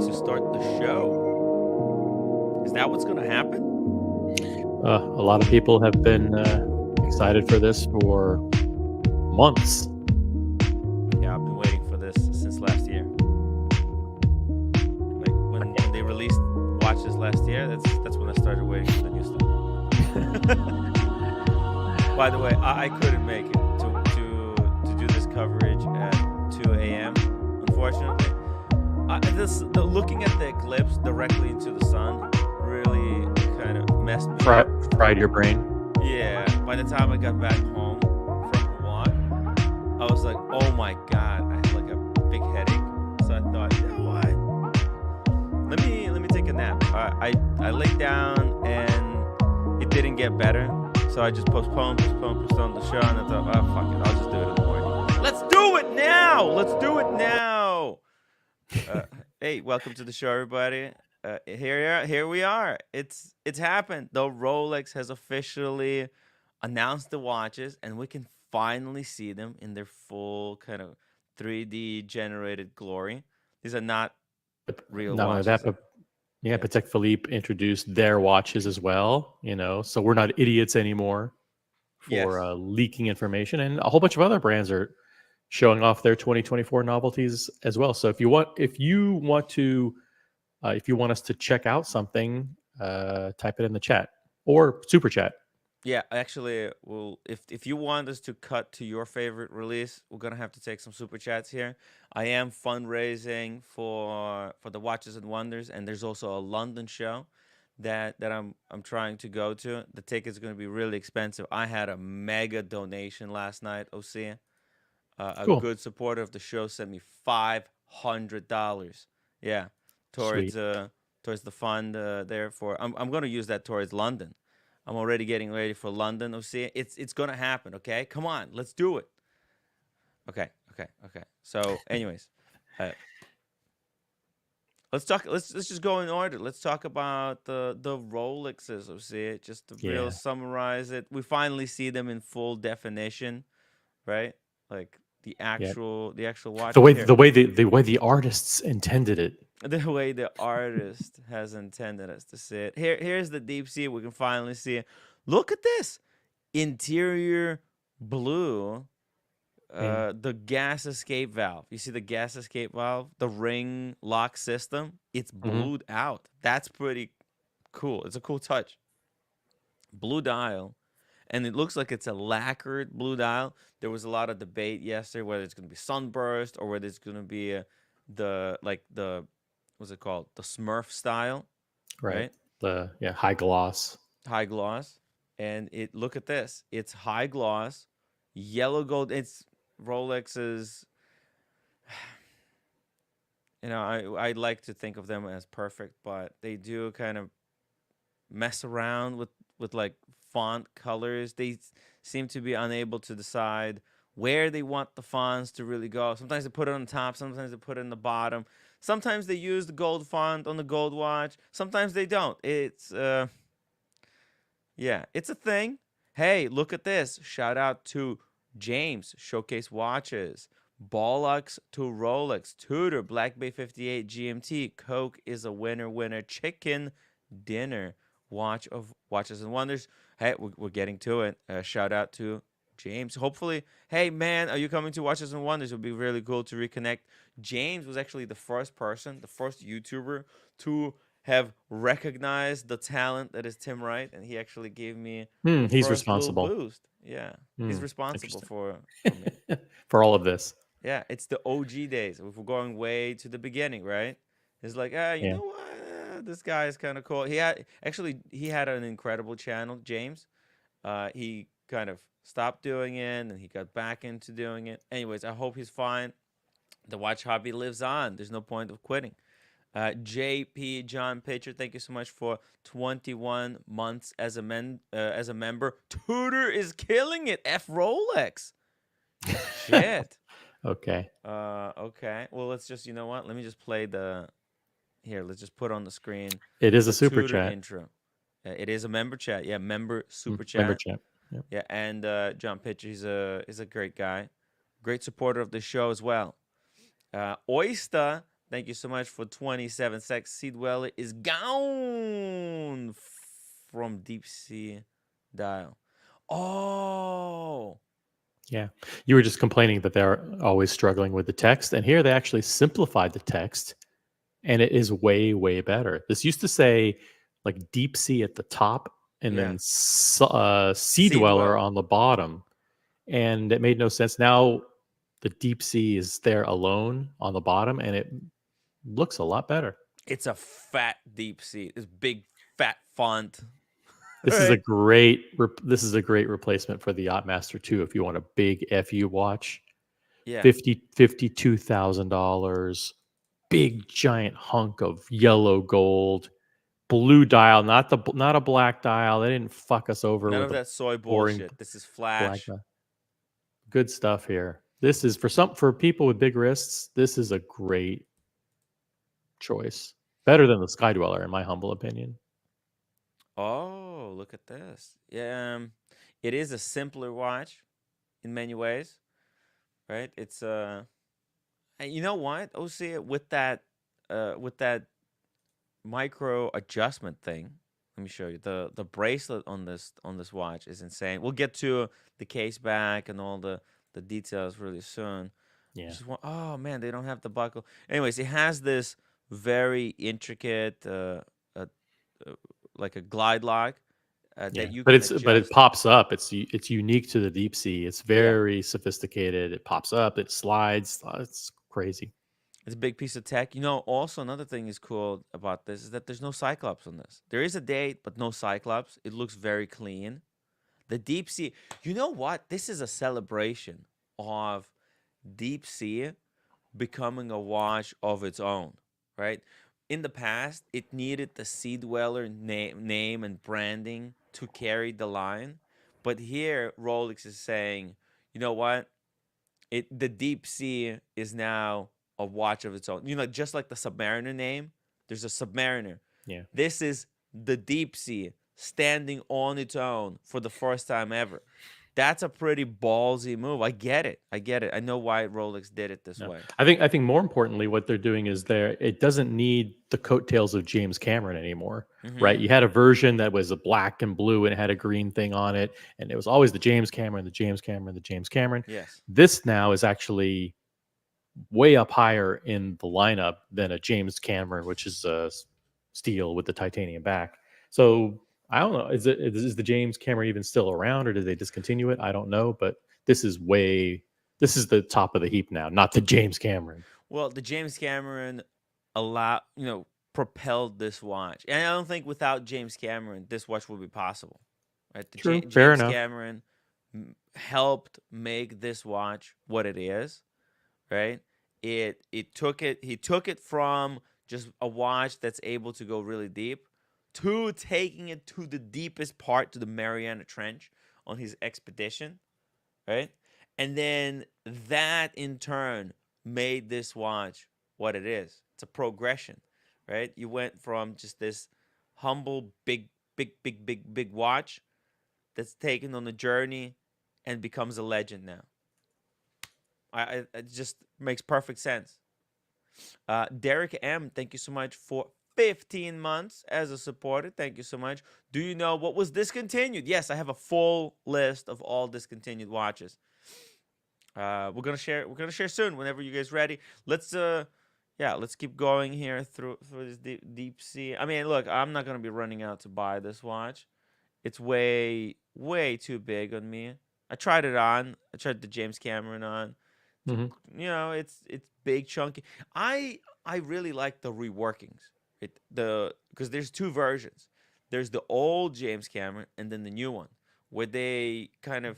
to start the show. Is that what's going to happen? A lot of people have been excited for this for months. Yeah, I've been waiting for this since last year. Like when they released watches last year, that's when I started waiting for the new stuff. By the way, I couldn't make it to do this coverage at 2 a.m. Unfortunately, looking at the eclipse directly into the sun really kind of messed me up. Fried your brain. Yeah. By the time I got back home from Hawaii, I was like, "Oh my god!" I had like a big headache, so I thought, you know what? Let me take a nap. I laid down and it didn't get better. So I just postponed the show, and I thought, oh, fuck it, I'll just do it in the morning. Let's do it now! Let's do it now! Hey, welcome to the show, everybody. Here we are. It's happened. The Rolex has officially announced the watches, and we can finally see them in their full kind of 3D generated glory. These are not real Not only watches. that, but Patek Philippe introduced their watches as well. So we're not idiots anymore for leaking information, and a whole bunch of other brands are showing off their 2024 novelties as well. So if you want us to check out something, type it in the chat or super chat. Yeah, actually, well, if you want us to cut to your favorite release, we're gonna have to take some super chats here. I am fundraising for the Watches and Wonders, and there's also a London show that I'm trying to go to. The ticket's gonna be really expensive. I had a mega donation last night, OC. Cool. A good supporter of the show sent me $500. Yeah, towards the fund there for. I'm gonna use that towards London. I'm already getting ready for London. OC, it's gonna happen. Okay, come on, let's do it. Okay. So, anyways, let's talk. Let's just go in order. Let's talk about the Rolexes. OC, just to real summarize it. We finally see them in full definition, right? Like the actual watch. The way the artists intended it. The way the artist has intended us to see it. Here's the deep sea. We can finally see it. Look at this interior blue. The gas escape valve. You see the gas escape valve, the ring lock system. It's blued out. That's pretty cool. It's a cool touch. Blue dial. And it looks like it's a lacquered blue dial. There was a lot of debate yesterday whether it's going to be sunburst or whether it's going to be what's it called? The Smurf style, right? The high gloss. High gloss, and look at this. It's high gloss, yellow gold. It's Rolex's. I like to think of them as perfect, but they do kind of mess around with like font colors. They seem to be unable to decide where they want the fonts to really go. Sometimes they put it on the top, sometimes they put it in the bottom. Sometimes they use the gold font on the gold watch. Sometimes they don't. It's it's a thing. Hey, look at this. Shout out to James, Showcase Watches. Bollocks to Rolex. Tudor, Black Bay 58, GMT. Coke is a winner. Chicken dinner. Watch of Watches and Wonders. Hey, we're getting to it. Shout out to James. Hopefully, hey man, are you coming to Watches and Wonders? It would be really cool to reconnect. James was actually the first YouTuber to have recognized the talent that is Tim Wright, and he actually gave me he's responsible. Boost. Yeah, he's responsible for me. For all of this. Yeah, it's the OG days. If we're going way to the beginning, right? It's like, you know what? This guy is kind of cool. He had an incredible channel, James. He kind of stopped doing it, and he got back into doing it. Anyways, I hope he's fine. The watch hobby lives on. There's no point of quitting. JP John Pitcher, thank you so much for 21 months as a member. Tudor is killing it. F Rolex. Shit. Okay. Okay. Well, let's just, you know what? Let me just play let's just put on the screen. It is a super Tudor chat. Intro. It is a member chat. Yeah, member super chat. Member chat. Yep. Yeah, and John Pitcher, he's a great guy. Great supporter of the show as well. Oyster Thank you so much for 27 seconds. Sea Dweller is gone from Deep Sea Dial. Oh, Yeah. You were just complaining that they're always struggling with the text. And here they actually simplified the text and it is way, way better. This used to say like deep sea at the top and yeah. then sea Sea dweller Dweller. on the bottom. And it made no sense. Now the deep sea is there alone on the bottom and it looks a lot better. It's a fat Deep Sea. It's big, fat font. This is a Right? great replacement for the Yacht Master 2 if you want a big FU watch. Yeah. 52,000 dollars, big giant hunk of yellow gold, blue dial, not a black dial. They didn't fuck us over None with of a that soy boring bullshit. This is black flash. dial. Good stuff here. This is for people with big wrists. This is a great choice. Better than the Sky Dweller, in my humble opinion. Oh, look at this. Yeah, it is a simpler watch in many ways, right? It's and you know what? OC with that micro adjustment thing. Let me show you the bracelet on this watch is insane. We'll get to the case back and all the details really soon. Yeah. Just one, oh man, they don't have the buckle. Anyways, it has this very intricate uh, uh like a glide lock Yeah, that you but can it adjust. pops up. It's unique to the deep sea. It's Yeah, very sophisticated. It pops up. It slides. It's crazy. it's a big piece of tech. You know, also another thing is cool about this is that there's no Cyclops on this. There is a date, but no Cyclops. It looks very clean. The deep sea. You know what? This is a celebration of deep sea becoming a watch of its own, right? In the past, it needed the Sea Dweller name and branding to carry the line. But here, Rolex is saying, you know what? The deep sea is now a watch of its own. You know, just like the Submariner name, there's a Submariner. Yeah. This is the deep sea standing on its own for the first time ever. That's a pretty ballsy move. I get it. I get it. I know why Rolex did it this No, way. I think more importantly, what they're doing is it doesn't need the coattails of James Cameron anymore, right? Mm-hmm. You had a version that was a black and blue and it had a green thing on it, and it was always the James Cameron, the James Cameron, the James Cameron. Yes. This now is actually way up higher in the lineup than a James Cameron, which is steel with the titanium back. So I don't know. Is the James Cameron even still around, or did they discontinue it? I don't know, but this is way this is the top of the heap now, not the James Cameron. Well, the James Cameron propelled this watch. And I don't think without James Cameron, this watch would be possible. Right? True, fair James enough. Cameron helped make this watch what it is, right? He took it from just a watch that's able to go really deep to taking it to the deepest part to the Mariana Trench on his expedition, right? And then that in turn made this watch what it is. It's a progression, right? You went from just this humble, big watch that's taken on a journey and becomes a legend now. It just makes perfect sense. Derek M, thank you so much for 15 months as a supporter. Thank you so much. Do you know what was discontinued? Yes, I have a full list of all discontinued watches. We're gonna share. We're gonna share soon. Whenever you guys ready, let's keep going here through this deep sea. I mean, look, I'm not gonna be running out to buy this watch. It's way too big on me. I tried it on. I tried the James Cameron on. Hmm. It's big chunky. I really like the reworkings. Because there's two versions. There's the old James Cameron and then the new one, where they kind of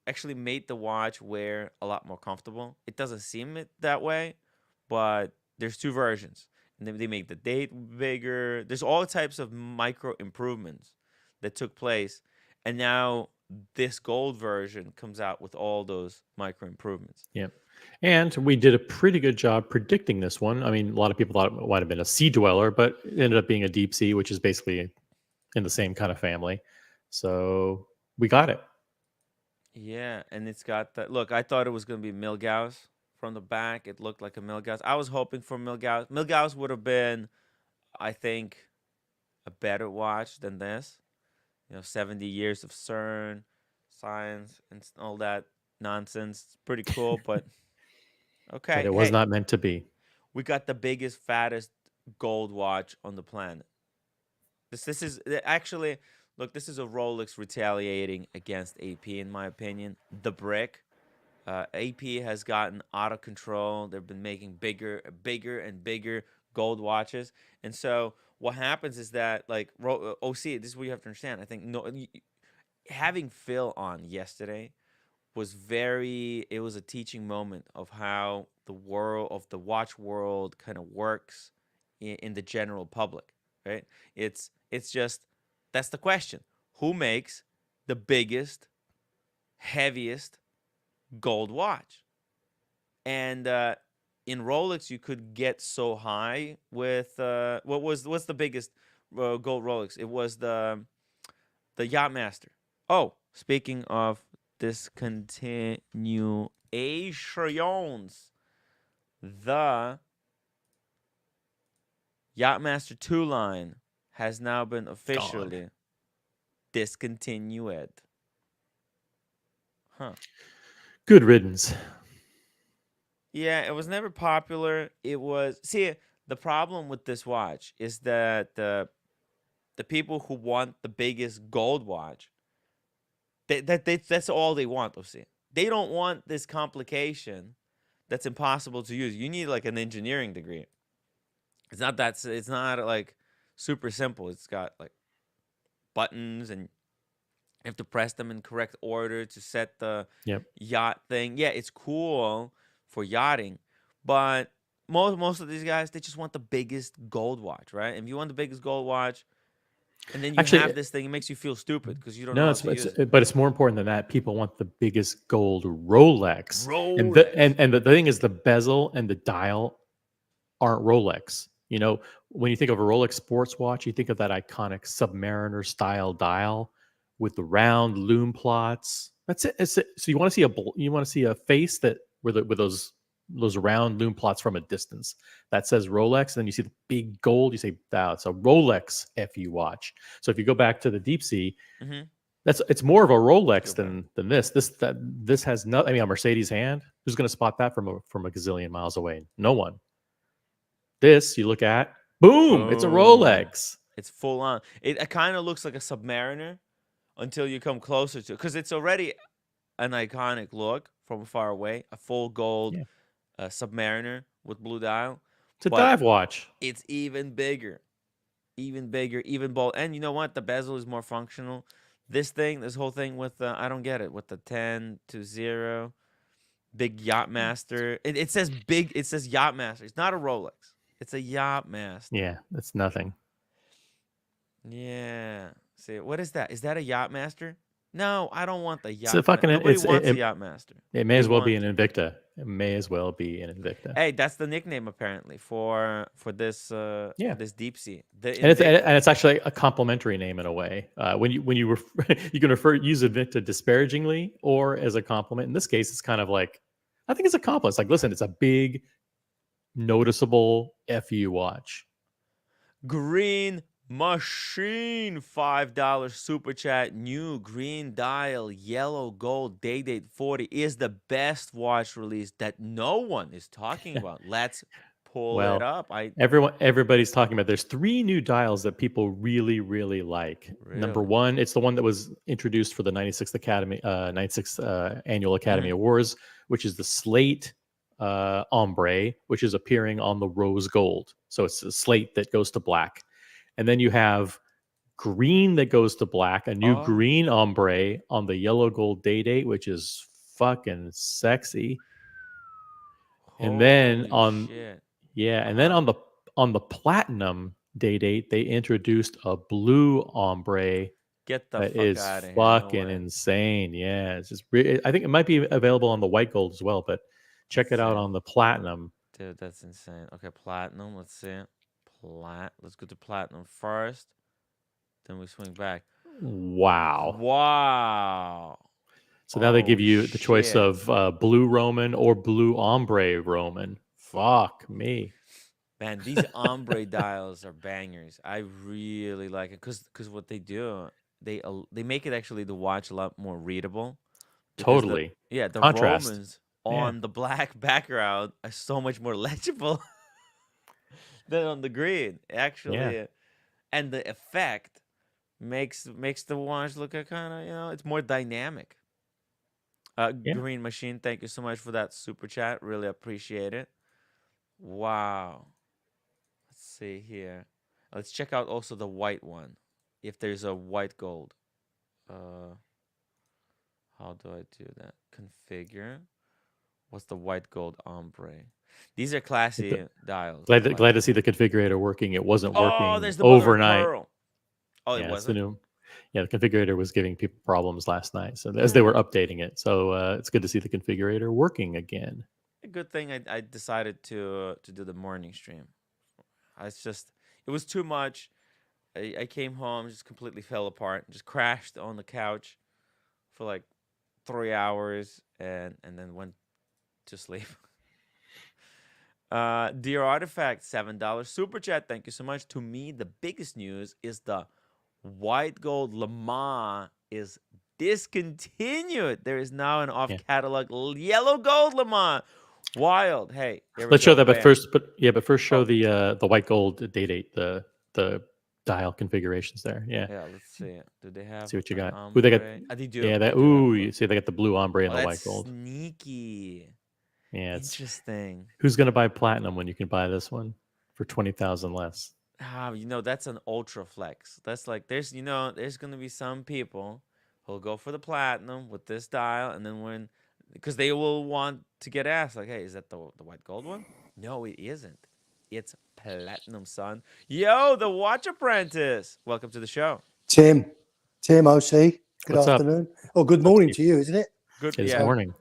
actually made the watch wear a lot more comfortable. It doesn't seem it that way, but there's two versions. And then they make the date bigger. There's all types of micro improvements that took place. And now this gold version comes out with all those micro improvements. Yeah. And we did a pretty good job predicting this one. I mean, a lot of people thought it might have been a sea dweller, but it ended up being a deep sea, which is basically in the same kind of family. So we got it. Yeah, and it's got that. Look, I thought it was going to be Milgauss From the back, it looked like a Milgauss. I was hoping for Milgauss. Milgauss would have been, I think, a better watch than this. 70 years of CERN, science, and all that nonsense. It's pretty cool, but But okay. it was Hey, not meant to be. we got the biggest, fattest gold watch on the planet. This is actually, look, this is a Rolex retaliating against AP, in my opinion. The brick. AP has gotten out of control. They've been making bigger, and bigger gold watches, and so what happens is that, like, OC. This is what you have to understand. I think, no, having Phil on yesterday was very. It was a teaching moment of how the world of the watch world kind of works in the general public, right? It's just, that's the question: who makes the biggest, heaviest gold watch? And in Rolex, you could get so high with what's the biggest gold Rolex? It was the Yacht Master. Oh, speaking of discontinuations, the Yacht Master 2 line has now been Gone. officially discontinued. Huh. Good riddance. Yeah, it was never popular. It was, see, the problem with this watch is that the people who want the biggest gold watch, that's all they want to see. They don't want this complication that's impossible to use. You need like an engineering degree. It's not like super simple. It's got like buttons, and you have to press them in correct order to set the Yep. yacht thing. Yeah, it's cool for yachting, but most of these guys, they just want the biggest gold watch, right? And if you want the biggest gold watch, and then you Actually, have this thing, it makes you feel stupid because you don't know no, how to use it. but it's more important than that. People want the biggest gold Rolex, and Rolex. the thing is, the bezel and the dial aren't Rolex. When you think of a Rolex sports watch, you think of that iconic Submariner style dial with the round lume plots. That's it. So you want to see a face that with those round lume plots from a distance that says Rolex. And then you see the big gold. You say, "Wow, it's a Rolex FU watch." So if you go back to the deep sea, Mm-hmm. it's more of a Let's Rolex go back. than this. This has no. I mean, a Mercedes hand. Who's going to spot that from a gazillion miles away? No one. This you look at, boom, it's a Boom. Rolex. It's full on. It kind of looks like a Submariner until you come closer to it, because it's already an iconic look from far away. A full gold Yeah, Submariner with blue dial, it's a but dive watch. it's even bigger, even bold. And you know what? The bezel is more functional. This whole thing with I don't get it, with the 10-0 big Yacht Master. It says big. It says Yacht Master. It's not a Rolex. It's a Yacht Master. Yeah, it's nothing. Yeah. See, what is that? Is that a Yacht Master? No, I don't want the It's a Yacht Master. fucking. Nobody wants a Yacht Master. It may They as well be want. an Invicta. It may as well be an Invicta. Hey, that's the nickname apparently for Yeah, this deep sea. The and Invicta. it's actually a complimentary name in a way. When you you can use Invicta disparagingly or as a compliment. In this case, it's kind of like, I think it's a compliment. It's like, listen, it's a big, noticeable FU watch. Green Machine, $5 super chat. New green dial, yellow gold, date 40 is the best watch release that no one is talking about. Let's pull it Well, up. everybody's talking about. There's three new dials that people really, really like. Number Really. one, it's the one that was introduced for the 96th annual Academy Hmm. Awards, which is the slate ombre, which is appearing on the rose gold. So it's a slate that goes to black. And then you have green that goes to black, a new Oh, green ombre on the yellow gold date, which is fucking sexy. And then holy shit. and then Uh-huh. on the platinum date, they introduced a blue ombre Get the that fuck is out of here. No fucking way. insane. Yeah, it's just I think it might be available on the white gold as well, but check Let's it out see. on the platinum. Dude, that's insane. Okay, platinum. Let's see. Let's go to platinum first. Then we swing back. Wow. Wow. So now they give Oh you the choice shit. of blue Roman or blue ombre Roman. Fuck me. Man, these ombre dials are bangers. I really like it because what they do, they make it actually the watch a lot more readable because Totally. the Contrast. Romans Yeah. on the black background are so much more legible than on the green. Yeah. Actually, and the effect makes the watch look a kind of, it's more dynamic. Yeah. Green Machine, thank you so much for that super chat. Really appreciate it. Wow. Let's see here. Let's check out also the white one. If there's a white gold. Uh, how do I do that? Configure. What's the white gold ombre? These are classy dials. I like Glad to them. see the configurator working. It wasn't Oh, working there's the mother of overnight. pearl. Oh, it Yeah, it's the wasn't? new. Yeah, the configurator was giving people problems last night, so as they Eh, were updating it. So it's good to see the configurator working again. a good thing I decided to do the morning stream. It's just it was too much. I came home, just completely fell apart, just crashed on the couch for like 3 hours and then went to sleep. Dear Artifact, $7 super chat. Thank you so much. To me, the biggest news is the white gold Lamar is discontinued. There is now an off Yeah, catalog yellow gold Lamar. Wild. Hey, here we let's show go. that. But Bam. first, show Oh, the white gold date, the dial configurations there. Yeah, yeah. Let's see. Do they have see what you an got. Ooh, they got. ombre? They do. Yeah, They that. do have Ooh, blue. you see, they got the blue ombre and Oh, the that's white gold. sneaky. Yeah, it's Interesting. who's gonna buy platinum when you can buy this one for 20,000 less? That's an ultra flex. That's like there's gonna be some people who'll go for the platinum with this dial, and then because they will want to get asked like, hey, is that the white gold one? No, it isn't. It's platinum, son. Yo, the Watch Apprentice. Welcome to the show. Tim OC, good What's up? afternoon. Or good What's morning up? to you, isn't it? Good. It is Yeah, morning.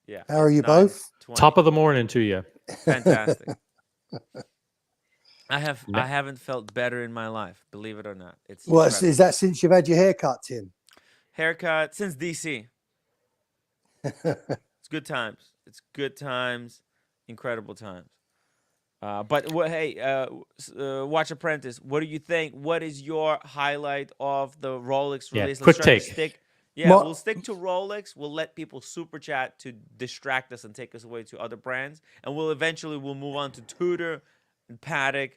yeah. How are It's you both? 9:20. Top of the morning to you. Fantastic. I Ne- haven't felt better in my life, believe it or not. It's Well, incredible. is that since you've had your haircut, Tim? Haircut since DC. It's good times. It's good times, incredible times. But hey, Watch Apprentice, what do you think? What is your highlight of the Rolex Yeah, release? Let's quick try to take. stick. Yeah, My, we'll stick to Rolex. We'll let people super chat to distract us and take us away to other brands, and we'll move on to Tudor and Patek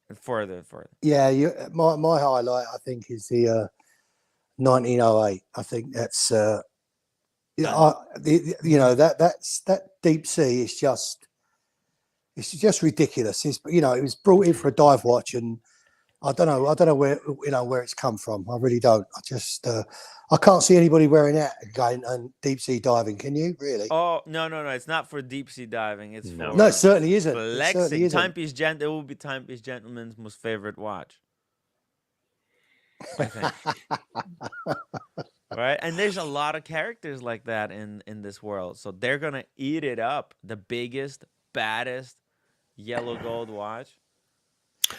and further and further. yeah, my highlight, I think, is the 1908. I think that's Done. that deep sea is just ridiculous. It was brought in for a dive watch, and I don't know where it's come from. I really don't. I can't see anybody wearing that going and deep sea diving. Can you really? Oh no, it's not for deep sea diving. It's No. No, it for certainly isn't. It certainly flexing. isn't. It will be Timepiece Gentleman's most favorite watch, I think. Right? And there's a lot of characters like that in this world. So they're gonna eat it up. The biggest, baddest yellow gold watch.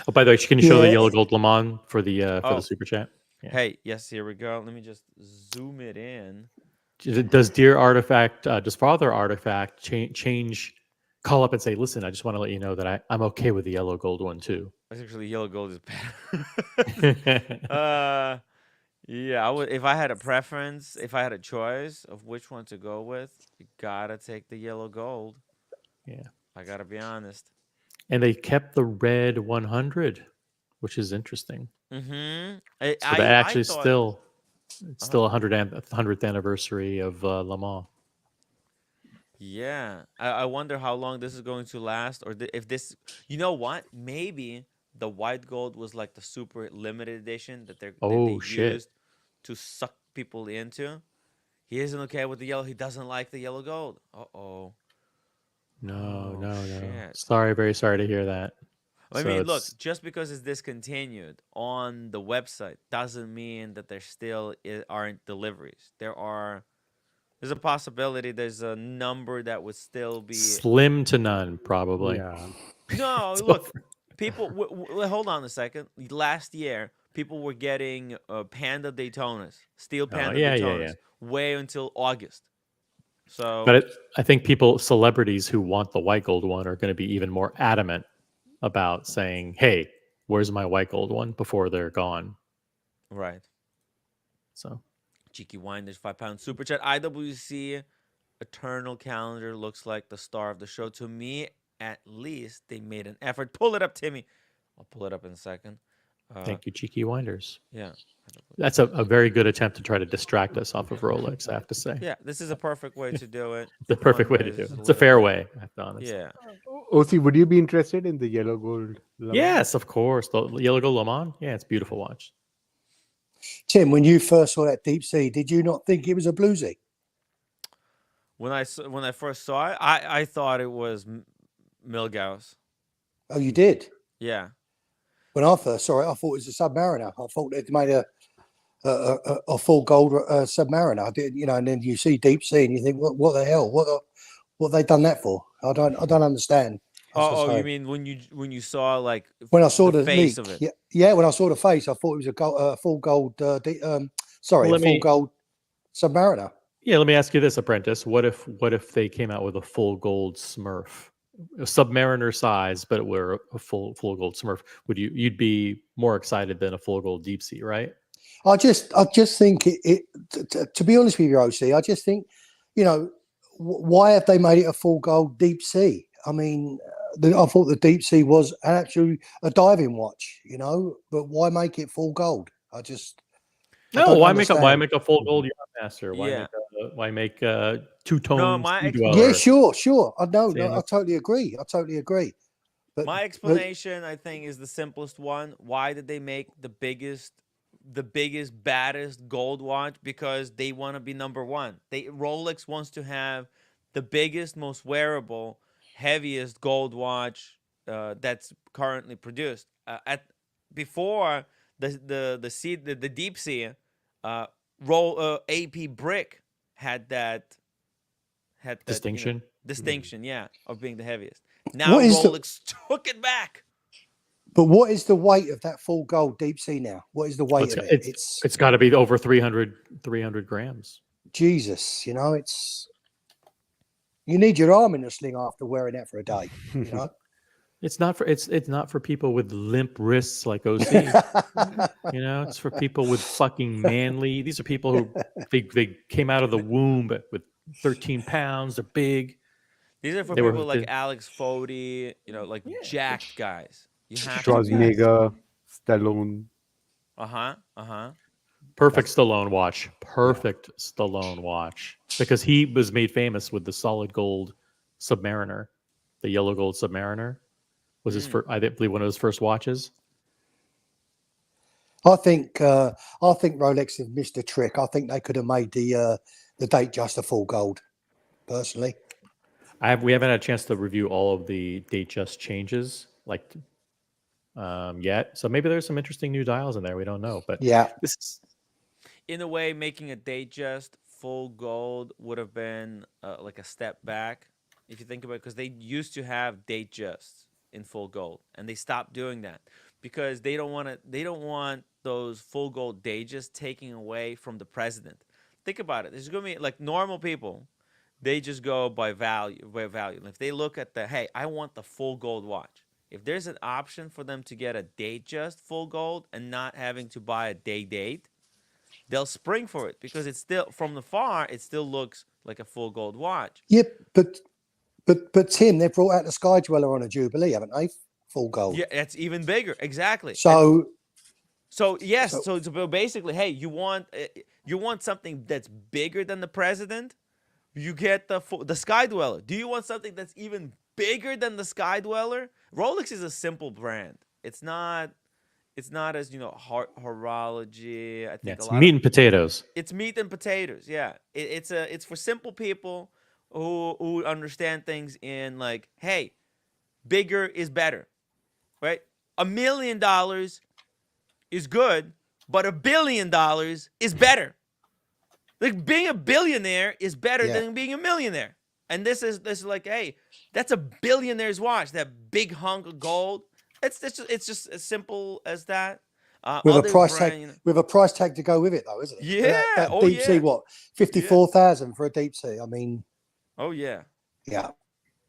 Oh, by the way, can you show the Yeah, yellow gold Le Mans for the Oh, super chat? Yeah. hey, yes, here we go. Let me just zoom it in. Does Dear Artifact, does Father Artifact change? Call up and say, listen, I just want to let you know that I'm okay with the yellow gold one too. Actually, yellow gold is better. Yeah, I would if I had a preference, if I had a choice of which one to go with, you gotta take the yellow gold. Yeah. I gotta be honest. And they kept the red 100, which is interesting. Mm-hmm. So that I actually thought. it's Uh-huh. still 100th anniversary of Le Mans. Yeah, I wonder how long this is going to last, or if this, you know what? Maybe the white gold was like the super limited edition that they Oh shit! used to suck people into. He isn't okay with the yellow. He doesn't like the yellow gold. Uh-oh. No, Oh no, no. shit. Sorry, very sorry to hear that. I So mean, look, it's just because it's discontinued on the website doesn't mean that there still aren't deliveries. There's a possibility there's a number that would still be. slim to none, probably. Yeah. No, It's look, over. people. Hold on a second. Last year, people were getting Panda Daytonas, steel Panda yeah. Daytonas, way until August. So, But I think celebrities who want the white gold one are going to be even more adamant about saying, "Hey, where's my white gold one?" before they're gone. right. So, Cheeky Winders, £5 super chat. IWC Eternal Calendar looks like the star of the show. To me, at least, they made an effort. Pull it up, Timmy. I'll pull it up in a second. thank you, Cheeky Winders. Yeah. That's a very good attempt to try to distract us off of Rolex, I have to say. Yeah, this is a perfect way to do it. The perfect way to do it. It's a fair way, I have to honestly. Yeah. OC, would you be interested in the yellow gold? Lemon? Yes, of course. The Yellow Gold Le Mans. Yeah, it's a beautiful watch. Tim, when you first saw that deep sea, did you not think it was a bluesy? When I first saw it, I thought it was Milgauss. Oh, you did. Yeah. When I first saw it, I thought it was a Submariner. I thought they'd made a full gold Submariner. I did, and then you see deep sea and you think, what the hell? What they done that for? I don't understand. Oh, you mean when you saw like when I saw the face leak, of it? Yeah. When I saw the face, I thought it was a full gold. Full gold Submariner. Yeah, let me ask you this, Apprentice. What if they came out with a full gold Smurf, a Submariner size, but were a full gold Smurf? You'd be more excited than a full gold deep sea, right? I just think to be honest with you, OC, I just think, why have they made it a full gold deep sea? I mean, I thought the deep sea was actually a diving watch, but why make it full gold? Why make a full gold Yacht Master? Why make two-tone? Yeah, sure. I totally agree. But my explanation, I think, is the simplest one. Why did they make the biggest, baddest gold watch? Because they want to be number one. Rolex wants to have the biggest, most wearable, heaviest gold watch that's currently produced. Before the deep sea, AP brick had that distinction. Distinction, yeah, of being the heaviest. Now Rolex took it back. But what is the weight of that full gold deep sea now? What is the weight of it? It's got to be over 300 grams. Jesus, you need your arm in a sling after wearing that for a day. It's not for people with limp wrists like OC. It's for people with fucking manly. These are people who they came out of the womb with 13 pounds. They're big. These are for people like Alex Fody, jacked guys. Schwarzenegger, Stallone. Perfect Stallone watch. Stallone watch. Because he was made famous with the solid gold Submariner, the yellow gold Submariner. Was his first, I believe, one of his first watches. I think Rolex have missed a trick. I think they could have made the date just a full gold. Personally, we haven't had a chance to review all of the date just changes yet. So maybe there's some interesting new dials in there. We don't know, but yeah, this is, in a way, making a date just full gold would have been like a step back if you think about it, because they used to have date justs in full gold, and they stopped doing that because they don't want those full gold dages taking away from the president. Think about it. There's going to be like normal people, they just go by value. And if they look at hey, I want the full gold watch. If there's an option for them to get a date just full gold and not having to buy a date, they'll spring for it because it's still, from the far, it still looks like a full gold watch. Yep, But Tim, they brought out the Sky Dweller on a Jubilee, haven't they? Full gold. Yeah, that's even bigger. Exactly. So basically, hey, you want something that's bigger than the president? You get the Sky Dweller. Do you want something that's even bigger than the Sky Dweller? Rolex is a simple brand. It's not as horology. I think it's meat and potatoes. It's meat and potatoes. Yeah, it's for simple people who understand things in like, hey, bigger is better, right? $1 million is good, but $1 billion is better. Like being a billionaire is better than being a millionaire. And this is like, hey, that's a billionaire's watch. That big hunk of gold. It's just as simple as that. With a Other price tag, brand, with a price tag to go with it, though, isn't it? yeah, That oh deep sea, yeah, what, 54,000 for a deep sea? I mean, oh yeah. yeah.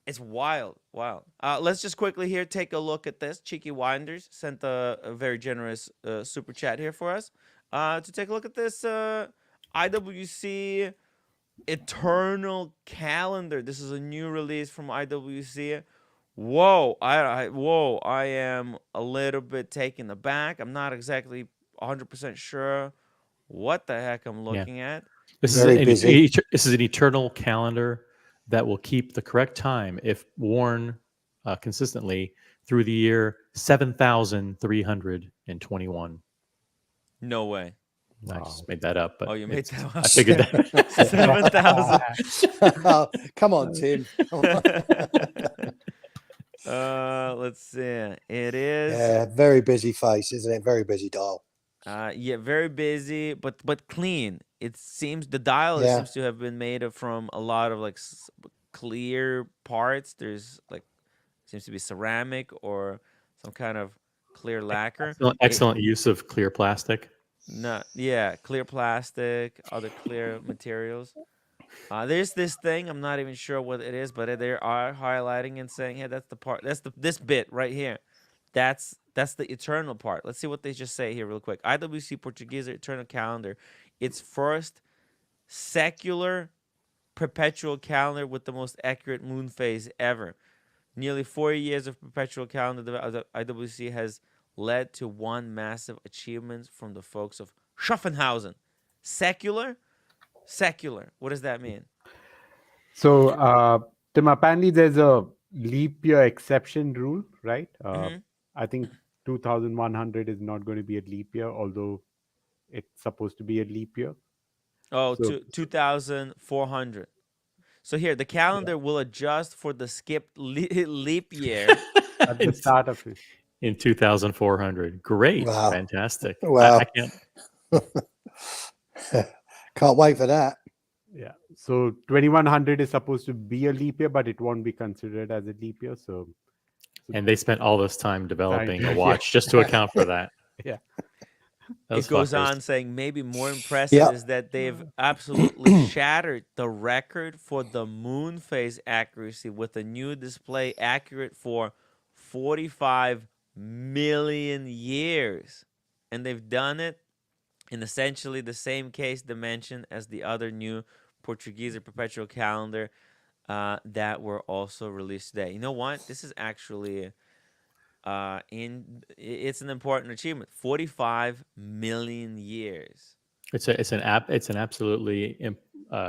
It's wild, wild. Let's just quickly here take a look at this. Cheeky Winders sent a very generous super chat here for us to take a look at this IWC Eternal Calendar. This is a new release from IWC. Whoa, I am a little bit taken aback. I'm not exactly 100% sure what the heck I'm looking at. This Very is busy. this is an eternal calendar that will keep the correct time if worn consistently through the year 7,321. No way. I Wow. just made that up, but Oh, you made that I up. figured that. 7,000. Oh, come on, Tim. Let's see. It is Yeah, very busy face, isn't it? Very busy dial. yeah, very busy, but clean. It seems the dial Yeah. seems to have been made from a lot of like clear parts. There's like seems to be ceramic or some kind of clear lacquer. Excellent use of clear plastic. Yeah, clear plastic, other clear materials. There's this thing. I'm not even sure what it is, but they are highlighting and saying, "Hey, that's the part. That's this bit right here. That's the eternal part." Let's see what they just say here, real quick. IWC Portuguese Eternal Calendar. It's first secular perpetual calendar with the most accurate moon phase ever. Nearly 40 years of perpetual calendar, the IWC has led to one massive achievement from the folks of Schaffenhausen. Secular. What does that mean? So, Tim, apparently there's a leap year exception rule, right? I think 2100 is not going to be a leap year, although it's supposed to be a leap year. Oh, So- 2,400. So here, the calendar will adjust for the skipped leap year. At the start of it. In 2,400. Great. Wow. Fantastic. Wow. I can't. Can't wait for that. Yeah. So 2100 is supposed to be a leap year, but it won't be considered as a leap year. So And they spent all this time developing a Yeah. watch just to account for that. Yeah. It Those goes fuckers. on saying maybe more impressive Yeah. is that they've absolutely shattered the record for the moon phase accuracy with a new display accurate for 45 million years. And they've done it in essentially the same case dimension as the other new Portuguese perpetual calendar that were also released today. You know what? This is actually it's an important achievement. 45 million years. It's an absolutely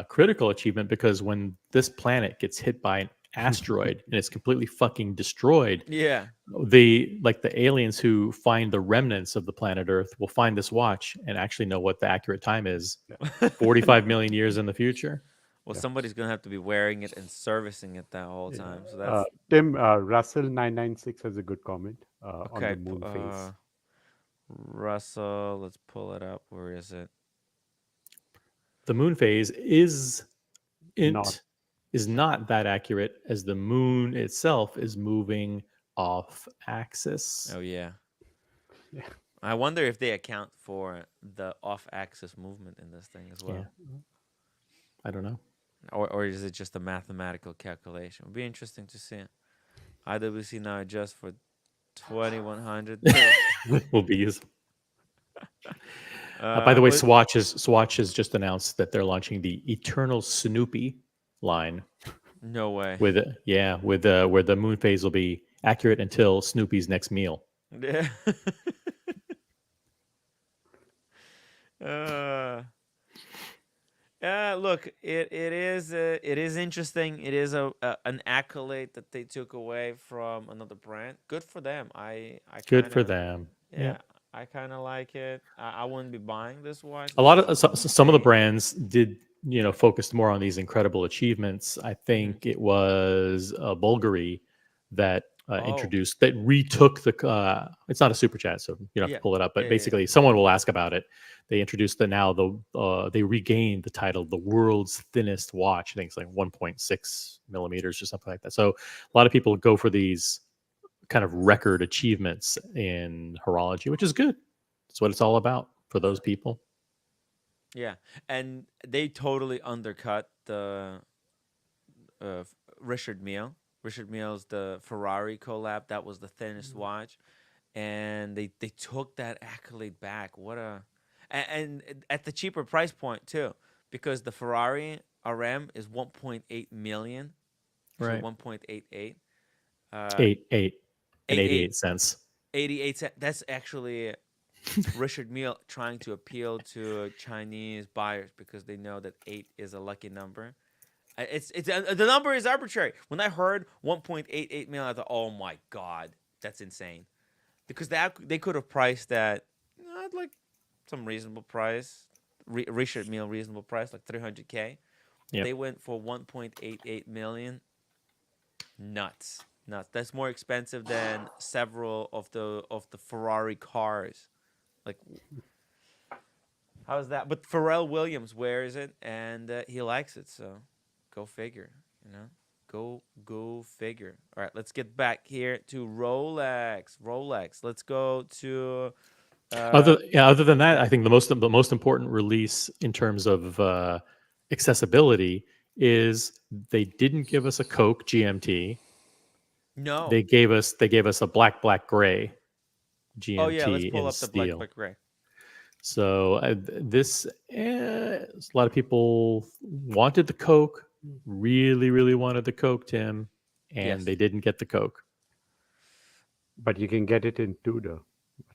critical achievement, because when this planet gets hit by an asteroid and it's completely fucking destroyed, Yeah. the aliens who find the remnants of the planet Earth will find this watch and actually know what the accurate time is 45 million years in the future. Well, somebody's gonna have to be wearing it and servicing it that whole time. So that's Tim, Russell 996 has a good comment okay. on the moon phase. Russell, let's pull it up. Where is it? The moon phase is Not. not that accurate, as the moon itself is moving off axis. Oh yeah. Yeah. I wonder if they account for the off-axis movement in this thing as well, Yeah. I don't know. or is it just a mathematical calculation? It'd be interesting to see. IWC now adjust for 2100. Will be useful. By the way, Swatch has just announced that they're launching the Eternal Snoopy line. No way. With where the moon phase will be accurate until Snoopy's next meal. Yeah. Look, it is interesting. It is an accolade that they took away from another brand. Good for them. Good for them. Yeah, I kind of like it. I wouldn't be buying this watch. A lot of some of the brands did, focused more on these incredible achievements. I think it was Bulgari that introduced, that retook the. It's not a super chat, so you don't have to pull it up. But basically, someone will ask about it. They introduced they regained the title, the world's thinnest watch. I think it's like 1.6 millimeters or something like that. So a lot of people go for these kind of record achievements in horology, which is good. That's what it's all about for those people. Yeah, and they totally undercut the Richard Mille. Richard Mille's the Ferrari collab. That was the thinnest watch, and they took that accolade back. What a and at the cheaper price point too, because the Ferrari RM is 1.8 million, actually Right. 1.88. 88 and 88 88 cents. 88 cents. That's actually Richard Mille trying to appeal to Chinese buyers because they know that 8 is a lucky number. It's the number is arbitrary. When I heard 1.88 million, I thought, oh my god, that's insane. Because they could have priced that at like some reasonable price, Richard Mille reasonable price, like 300K. Yep. They went for 1.88 million. Nuts. That's more expensive than several of the Ferrari cars. Like, how is that? But Pharrell Williams wears it, and he likes it. So, go figure. You know, go figure. All right, let's get back here to Rolex. Let's go to. Other than that, I think the most important release in terms of accessibility is they didn't give us a Coke GMT. No. They gave us a black gray GMT. Oh yeah, let's pull in up the steel. black gray. So this a lot of people wanted the Coke, really wanted the Coke, Tim, and Yes. they didn't get the Coke. But you can get it in Tudor.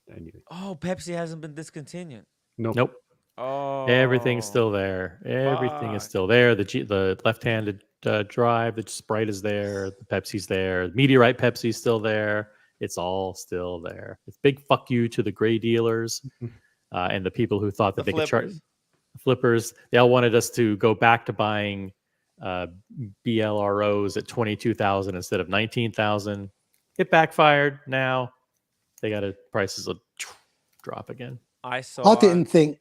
But anyway, Oh, Pepsi hasn't been discontinued. Nope. Oh, Everything's still there. Everything is fuck. still there. The left-handed drive, the Sprite is there. The Pepsi's there. Meteorite Pepsi's still there. It's all still there. It's big fuck you to the gray dealers and the people who thought that The they could charge flippers. flippers. They all wanted us to go back to buying BLROs at 22,000 instead of 19,000. It backfired. Now they got prices will drop again. I saw. I didn't think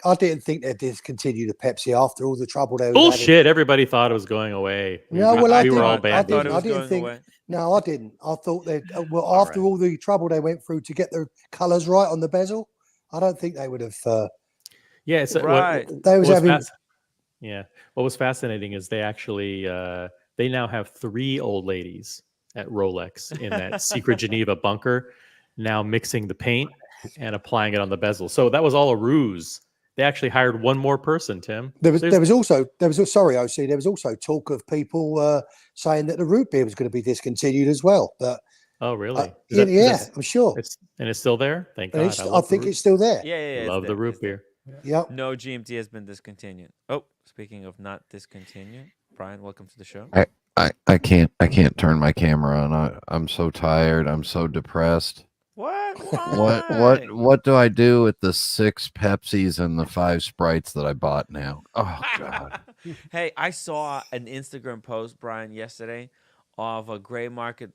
they'd discontinue the Pepsi after all the trouble they were having. Bullshit! Everybody thought it was going away. No, well, I we were all didn't. I banding. thought it was didn't going think. away. No, I didn't. I thought that All after right. all the trouble they went through to get the colours right on the bezel, I don't think they would have. Yeah, it's Right. They was having. Yeah, what was fascinating is they actually they now have 3 old ladies at Rolex in that secret Geneva bunker, now mixing the paint and applying it on the bezel. So that was all a ruse. They actually hired one more person, Tim. There was also talk of people saying that the root beer was going to be discontinued as well. But Oh, really? I'm sure. It's still there. Thank And God. I think it's still there. Yeah. it's love the there, root it's there. beer. Yep. No GMT has been discontinued. Oh, speaking of not discontinued, Brian, welcome to the show. I can't turn my camera on. I'm so tired. I'm so depressed. What? Why? What do I do with the 6 Pepsis and the 5 Sprites that I bought now? Oh God. Hey, I saw an Instagram post, Brian, yesterday of a gray market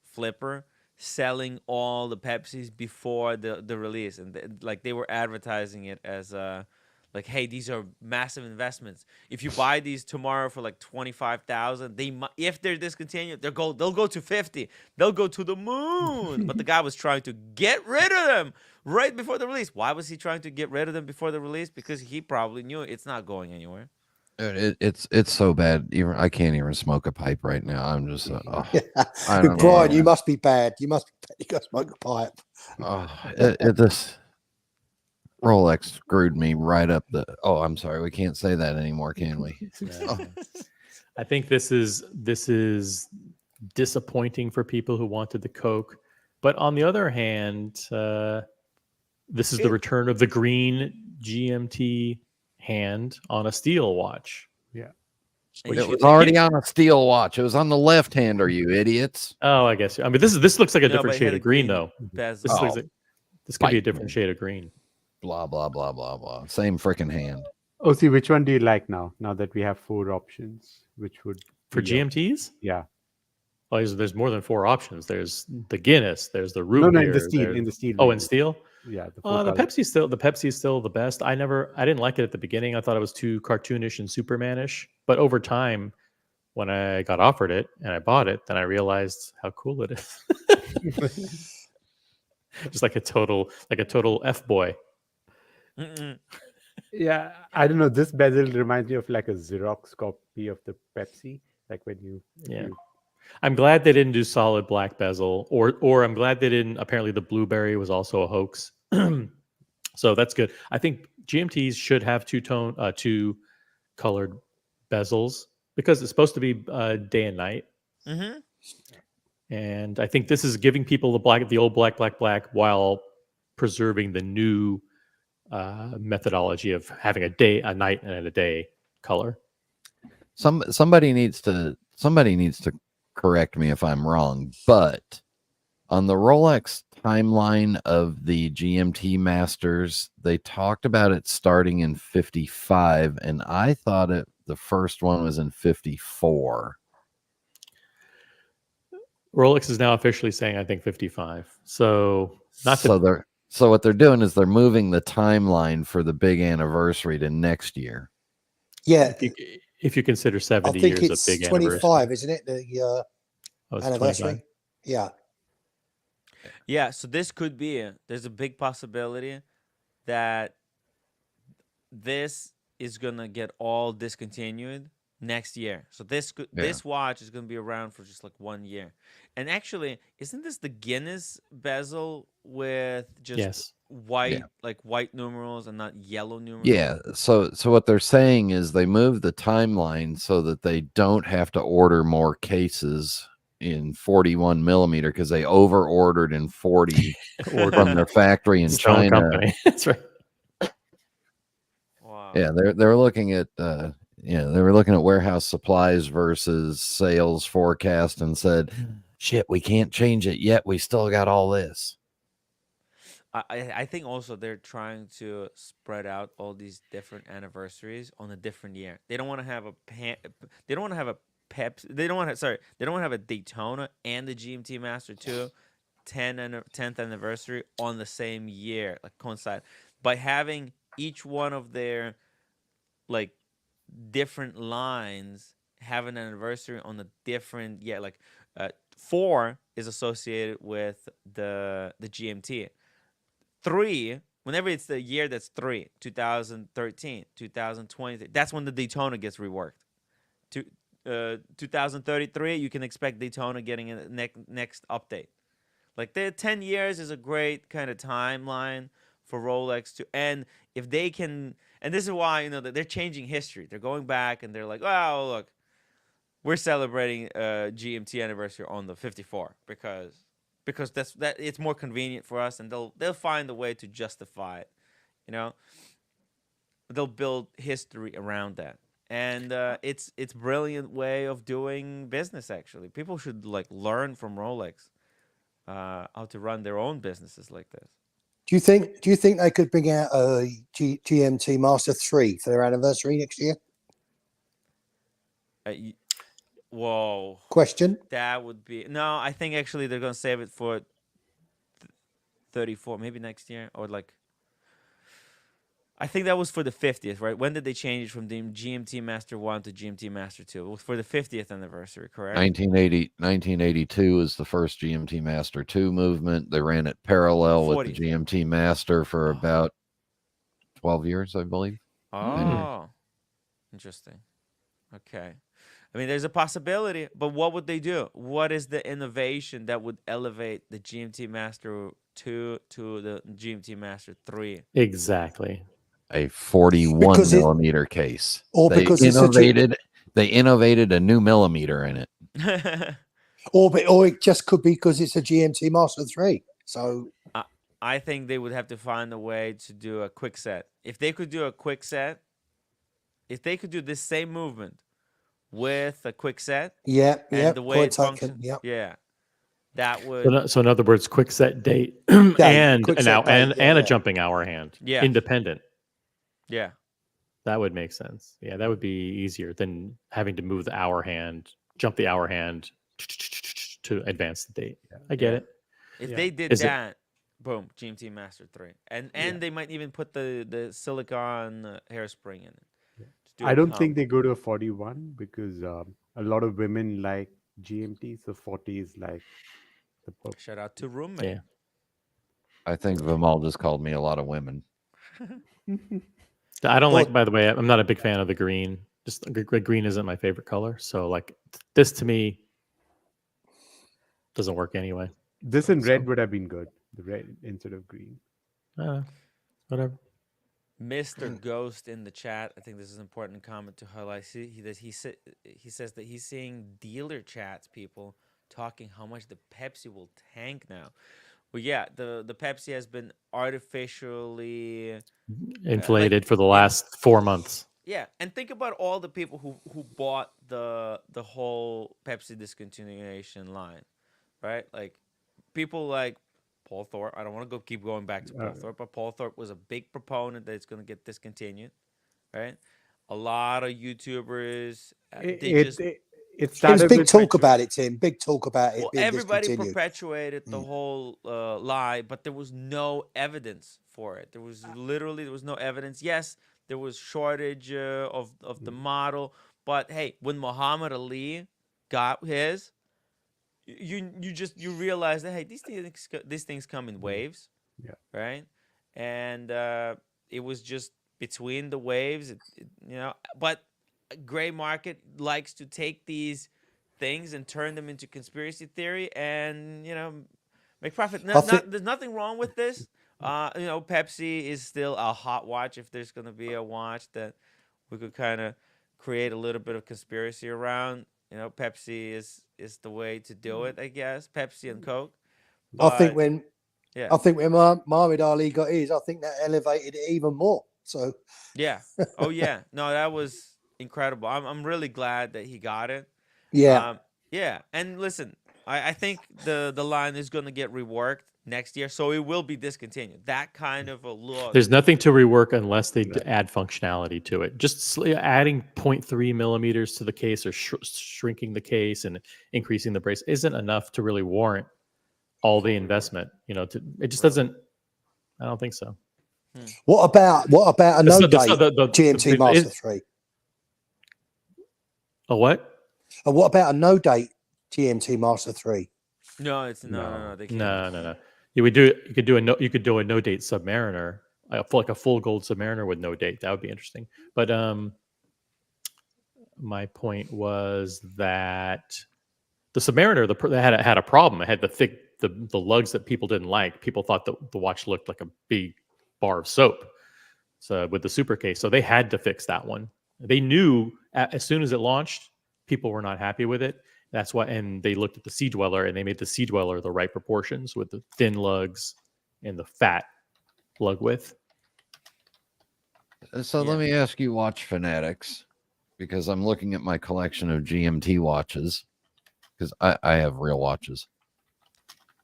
flipper selling all the Pepsis before the release, and they were advertising it as like, hey, these are massive investments. If you buy these tomorrow for like 25,000, if they're discontinued, they'll go to 50. They'll go to the moon. But the guy was trying to get rid of them right before the release. Why was he trying to get rid of them before the release? Because he probably knew it's not going anywhere. Dude, it's so bad. Even I can't even smoke a pipe right now. I'm just I don't know. Brian, you must be bad. You must be bad. You got to smoke a pipe. This Rolex screwed me right up the. Oh, I'm sorry. We can't say that anymore, can we? I think this is disappointing for people who wanted the Coke, but on the other hand, this is the return of the green GMT hand on a steel watch. yeah. It was already on a steel watch. It was on the left hand. Are you idiots? Oh, I guess. I mean, this looks like a No, different but it had shade a of green, green though. bezel. This looks like this could be a different shade of green. Blah blah blah blah blah. Same freaking hand. OC, which one do you like now? Now that we have 4 options, which would For be your- GMTs? Yeah. Oh, there's more than 4 options. There's the Guinness. There's the root No, beer. in the steel. In the steel. Oh, in range. steel. Yeah. The The 4 Pepsi is still the best. I didn't like it at the beginning. I thought it was too cartoonish and Supermanish. But over time, when I got offered it and I bought it, then I realized how cool it is. Just like a total F boy. Yeah, I don't know. This bezel reminds me of like a Xerox copy of the Pepsi. Like when you, if Yeah. you I'm glad they didn't do solid black bezel, or I'm glad they didn't. Apparently, the blueberry was also a hoax. So that's good. I think GMTs should have two colored bezels because it's supposed to be day and night. Mm-hmm. And I think this is giving people the old black, while preserving the new methodology of having a night, and a day color. Somebody needs to correct me if I'm wrong, but on the Rolex timeline of the GMT Masters, they talked about it starting in 55, and I thought the first one was in 54. Rolex is now officially saying, I think, 55. So so what they're doing is they're moving the timeline for the big anniversary to next year. Yeah, if you consider I 70 think years it's of big 25, anniversary. isn't it? The It's anniversary. 25. Yeah. Yeah, so this could be there's a big possibility that this is gonna get all discontinued next year. So this watch is gonna be around for just like 1 year. And actually, isn't this the Guinness bezel with just white white numerals and not yellow numerals? Yeah. So what they're saying is they move the timeline so that they don't have to order more cases in 41 millimeter because they over ordered in 40 from their factory in China. Company. That's right. Wow. Yeah, they're looking at they were looking at warehouse supplies versus sales forecast and said, shit, we can't change it yet. We still got all this. I think also they're trying to spread out all these different anniversaries on a different year. They don't want to have they don't want to have a Pepsi. They don't want to have a Daytona and the GMT Master 2 10th anniversary on the same year, like coincide. By having each one of their like different lines have an anniversary on a different year. Like 4 is associated with the GMT. 3, whenever it's the year that's 3, 2013, 2020, that's when the Daytona gets reworked. 2033, you can expect Daytona getting a next update. Like the 10 years is a great kind of timeline for Rolex to, and if they can, and this is why they're changing history. They're going back and they're like, oh look, we're celebrating GMT anniversary on the 54 because it's more convenient for us, and they'll find a way to justify it. They'll build history around that, and it's brilliant way of doing business. Actually, people should learn from Rolex how to run their own businesses like this. Do you think they could bring out a GMT Master 3 for their anniversary next year? Whoa. Question. That would be no. I think actually they're gonna save it for 34, maybe next year, or I think that was for the 50th, right? When did they change it from the GMT Master 1 to GMT Master 2? It was for the 50th anniversary, correct? 1982 is the first GMT Master 2 movement. They ran it parallel 40th. with the GMT Master for about 12 years, I believe. Oh, interesting. Okay. I mean, there's a possibility, but what would they do? What is the innovation that would elevate the GMT Master 2 to the GMT Master 3? Exactly. A 41 millimeter case. Or because they innovated a new millimeter in it. or it just could be because it's a GMT Master 3. So I think they would have to find a way to do a quick set. If they could do a quick set, if they could do this same movement with a quick set, and the way it functions, that would. So in other words, quick set date, and a jumping hour hand, independent. Yeah, that would make sense. Yeah, that would be easier than having to move the hour hand, jump the hour hand to advance the date. I get it. If they did that, boom, GMT Master 3, and they might even put the silicone hairspring in it. I don't think they go to a 41 because a lot of women like GMT, so 40 is like the perfect. Shout out to roommate. Yeah. I think Vimal just called me a lot of women. I don't Well- like. By the way, I'm not a big fan of the green. Just green isn't my favorite color. So like this to me doesn't work anyway. This in So- red would have been good. The red instead of green. Whatever. Mr. Ghost in the chat. I think this is an important comment to highlight. He says that he's seeing dealer chats, people talking how much the Pepsi will tank now. Well, yeah, the Pepsi has been artificially Inflated for the last 4 months. Yeah, and think about all the people who bought the whole Pepsi discontinuation line, right? Like people like Paul Thorpe. I don't want to keep going back to Paul Thorpe, but Paul Thorpe was a big proponent that it's going to get discontinued, right? A lot of YouTubers It There was started big with talk about it, Tim. Big talk about it well, being everybody discontinued. perpetuated the whole lie, but there was no evidence for it. There was no evidence. Yes, there was shortage of the model, but hey, when Muhammad Ali got his, you realize that hey, these things come in waves, Yeah. right? And it was just between the waves, but gray market likes to take these things and turn them into conspiracy theory and make profit. There's nothing wrong with this. Pepsi is still a hot watch. If there's going to be a watch that we could kind of create a little bit of conspiracy around, Pepsi is the way to do it, I guess. Pepsi and Coke. I think when yeah. I think when Muhammad Ali got his, I think that elevated it even more. So Yeah. Oh yeah. No, that was incredible. I'm really glad that he got it. yeah, Yeah. And listen, I think the line is going to get reworked next year, so it will be discontinued. That kind of a look. There's nothing to rework unless they add functionality to it. Just adding 0.3 millimeters to the case or shrinking the case and increasing the brace isn't enough to really warrant all the investment. It just doesn't. I don't think so. what about a no date GMT Master 3? A what? And what about a no date GMT Master 3? No, it's no. They can't. No. You could do a no date Submariner, like a full gold Submariner with no date. That would be interesting. But my point was that the Submariner had a problem. It had the lugs that people didn't like. People thought the watch looked like a big bar of soap. So with the super case, so they had to fix that one. They knew as soon as it launched, people were not happy with it. That's why, and they looked at the Sea Dweller and they made the Sea Dweller the right proportions with the thin lugs and the fat lug width. So let me ask you, watch fanatics, because I'm looking at my collection of GMT watches, because I have real watches.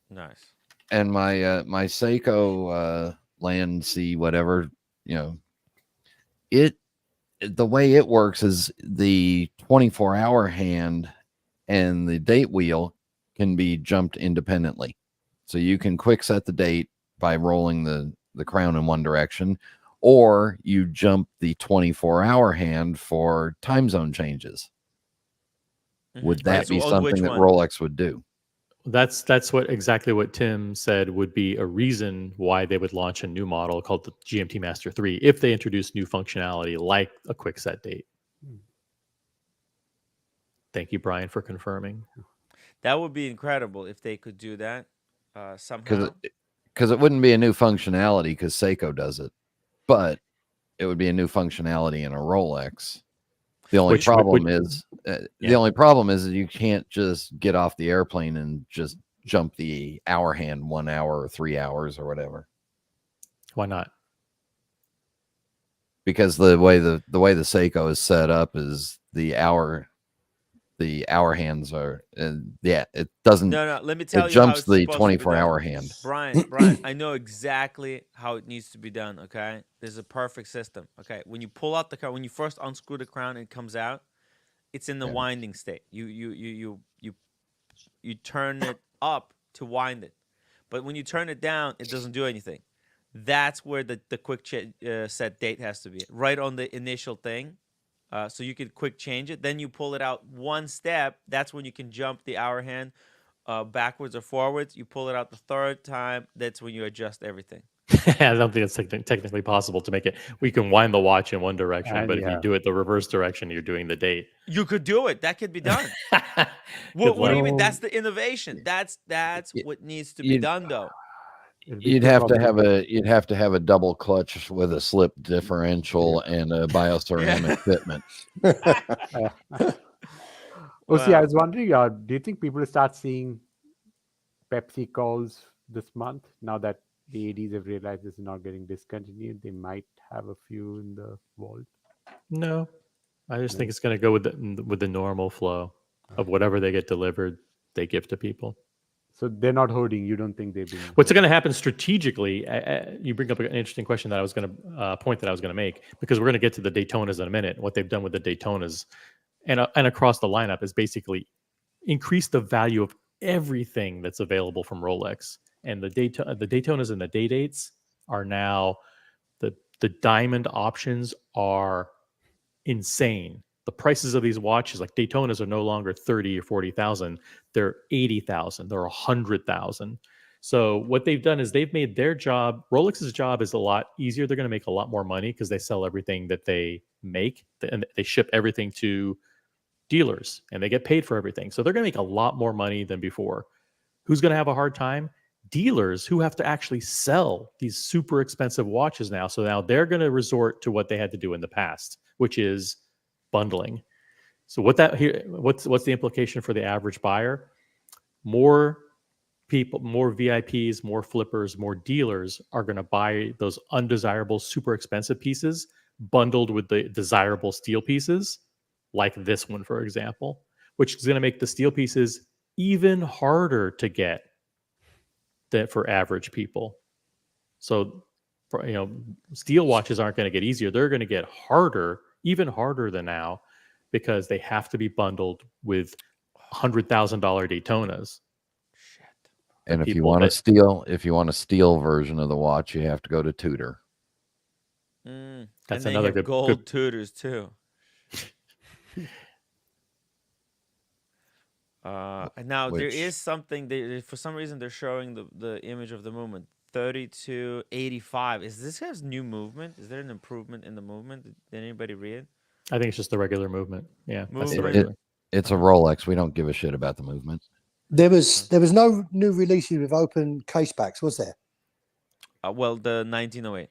Nice. And my my Seiko Land Sea whatever, the way it works is the 24-hour hand and the date wheel can be jumped independently. So you can quick set the date by rolling the crown in one direction, or you jump the 24-hour hand for time zone changes. Would that be something that Rolex would do? That's exactly what Tim said would be a reason why they would launch a new model called the GMT Master 3 if they introduce new functionality like a quick set date. Thank you, Brian, for confirming. That would be incredible if they could do that somehow. Because it wouldn't be a new functionality because Seiko does it, but it would be a new functionality in a Rolex. The only problem is that you can't just get off the airplane and just jump the hour hand 1 hour or 3 hours or whatever. Why not? Because the way the Seiko is set up is the hour hands are, it doesn't. No. Let me tell you, it jumps how it's the 24-hour hand. Brian, I know exactly how it needs to be done. Okay, there's a perfect system. Okay, when you pull out the crown, when you first unscrew the crown, and it comes out. It's in the winding state. You turn it up to wind it, but when you turn it down, it doesn't do anything. That's where the quick set date has to be right on the initial thing. So you could quick change it. Then you pull it out one step. That's when you can jump the hour hand. backwards or forwards. You pull it out the third time. That's when you adjust everything. I don't think it's technically possible to make it. We can wind the watch in one direction, And but if you yeah. do it the reverse direction, you're doing the date. You could do it. That could be done. Good What do you luck. mean? No. That's the innovation. That's what needs to be you'd- done, though. It'll be You'd too have to have complicated. a double clutch with a slip differential and a bioceramic fitment. Oh, see, I Wow. was wondering, do you think people will start seeing Pepsi calls this month now that the ADs have realized this is not getting discontinued? They might have a few in the vault. No, I just think it's going to go with the normal flow of whatever they get delivered, they give to people. So they're not hoarding. You don't think they've been? What's going to happen strategically? You bring up an interesting question that I was going to point that I was going to make, because we're going to get to the Daytonas in a minute. What they've done with the Daytonas and across the lineup is basically increase the value of everything that's available from Rolex. And the Daytonas and the day dates are now the diamond options are insane. The prices of these watches, like Daytonas, are no longer 30 or 40,000. They're 80,000. They're 100,000. So what they've done is they've made their job, Rolex's job, is a lot easier. They're going to make a lot more money because they sell everything that they make, and they ship everything to dealers, and they get paid for everything. So they're going to make a lot more money than before. Who's going to have a hard time? Dealers who have to actually sell these super expensive watches now. So now they're going to resort to what they had to do in the past, which is bundling. So what's the implication for the average buyer? More people, more VIPs, more flippers, more dealers are going to buy those undesirable, super expensive pieces bundled with the desirable steel pieces, like this one, for example, which is going to make the steel pieces even harder to get than for average people. So, steel watches aren't going to get easier. They're going to get harder, even harder than now, because they have to be bundled with $100,000 Daytonas. Shit. And if you people want that- if you want a steel version of the watch, you have to go to Tudor. And That's then another you have good- gold good- tutors too. And now there Which- is something. For some reason, they're showing the image of the movement 3285. Is this has new movement? Is there an improvement in the movement? Did anybody read? I think it's just the regular movement. Yeah, that's the Movement. regular. It's a Rolex. We don't give a shit about the movement. There was no new releases with open casebacks, was there? Well, the 1908.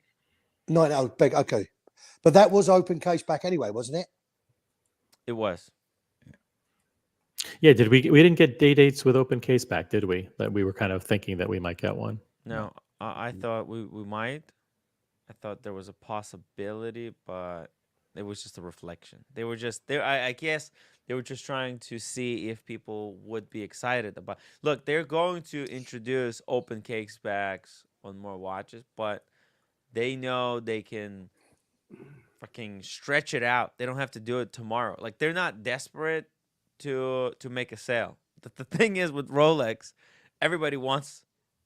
No, okay, but that was open caseback anyway, wasn't it? It was. Yeah, we didn't get day dates with open case back, did we? That we were kind of thinking that we might get one. No, I thought we might. I thought there was a possibility, but it was just a reflection. They were just there. I guess they were just trying to see if people would be excited about. Look, they're going to introduce open case backs on more watches, but they know they can fucking stretch it out. They don't have to do it tomorrow. Like, they're not desperate to make a sale. The thing is with Rolex, everybody wants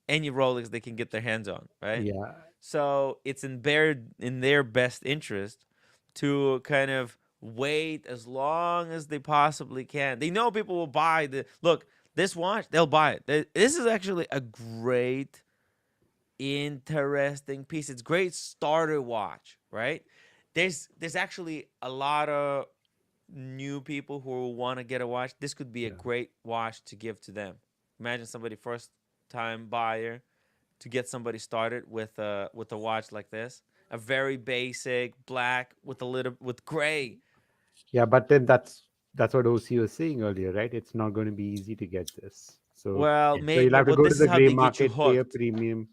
any Rolex they can get their hands on, right? Yeah. So it's in their best interest to kind of wait as long as they possibly can. They know people will buy this watch, they'll buy it. This is actually a great, interesting piece. It's great starter watch, right? There's actually a lot of new people who want to get a watch. This could be a great watch to give to them. Imagine somebody first time buyer to get somebody started with a watch like this, a very basic black with gray. Yeah, but then that's what OC was saying earlier, right? It's not going to be easy to get this. So, Well, so maybe you'll have to but go to this the is how gray they get you market, pay a hooked. premium.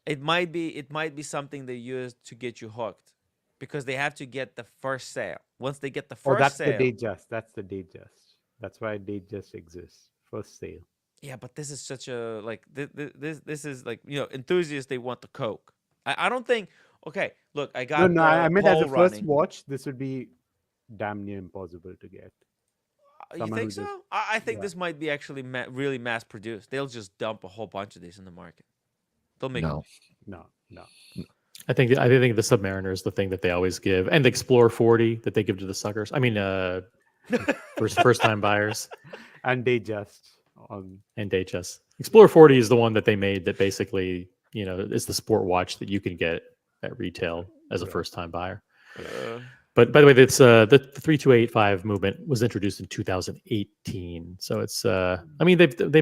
It might be something they use to get you hooked, because they have to get the first sale. Once they get the first That's sale, the day just. That's the day just. That's why day just exists. First sale. yeah, but this is such a this is like, enthusiasts, they want the Coke. I don't think. Okay, look, I got No, I meant as a poll first running. watch, this would be damn near impossible to get. You someone think who just- so? I think yeah. this might be actually really mass produced. They'll just dump a whole bunch of these in the market. They'll make No. No. I think the Submariner is the thing that they always give, and the Explorer 40 that they give to the suckers. I mean, first time buyers. And they just on and HS. Explorer 40 is the one that they made that basically, is the sport watch that you can get at retail as a first-time buyer. But by the way, it's the 3285 movement was introduced in 2018. So it's they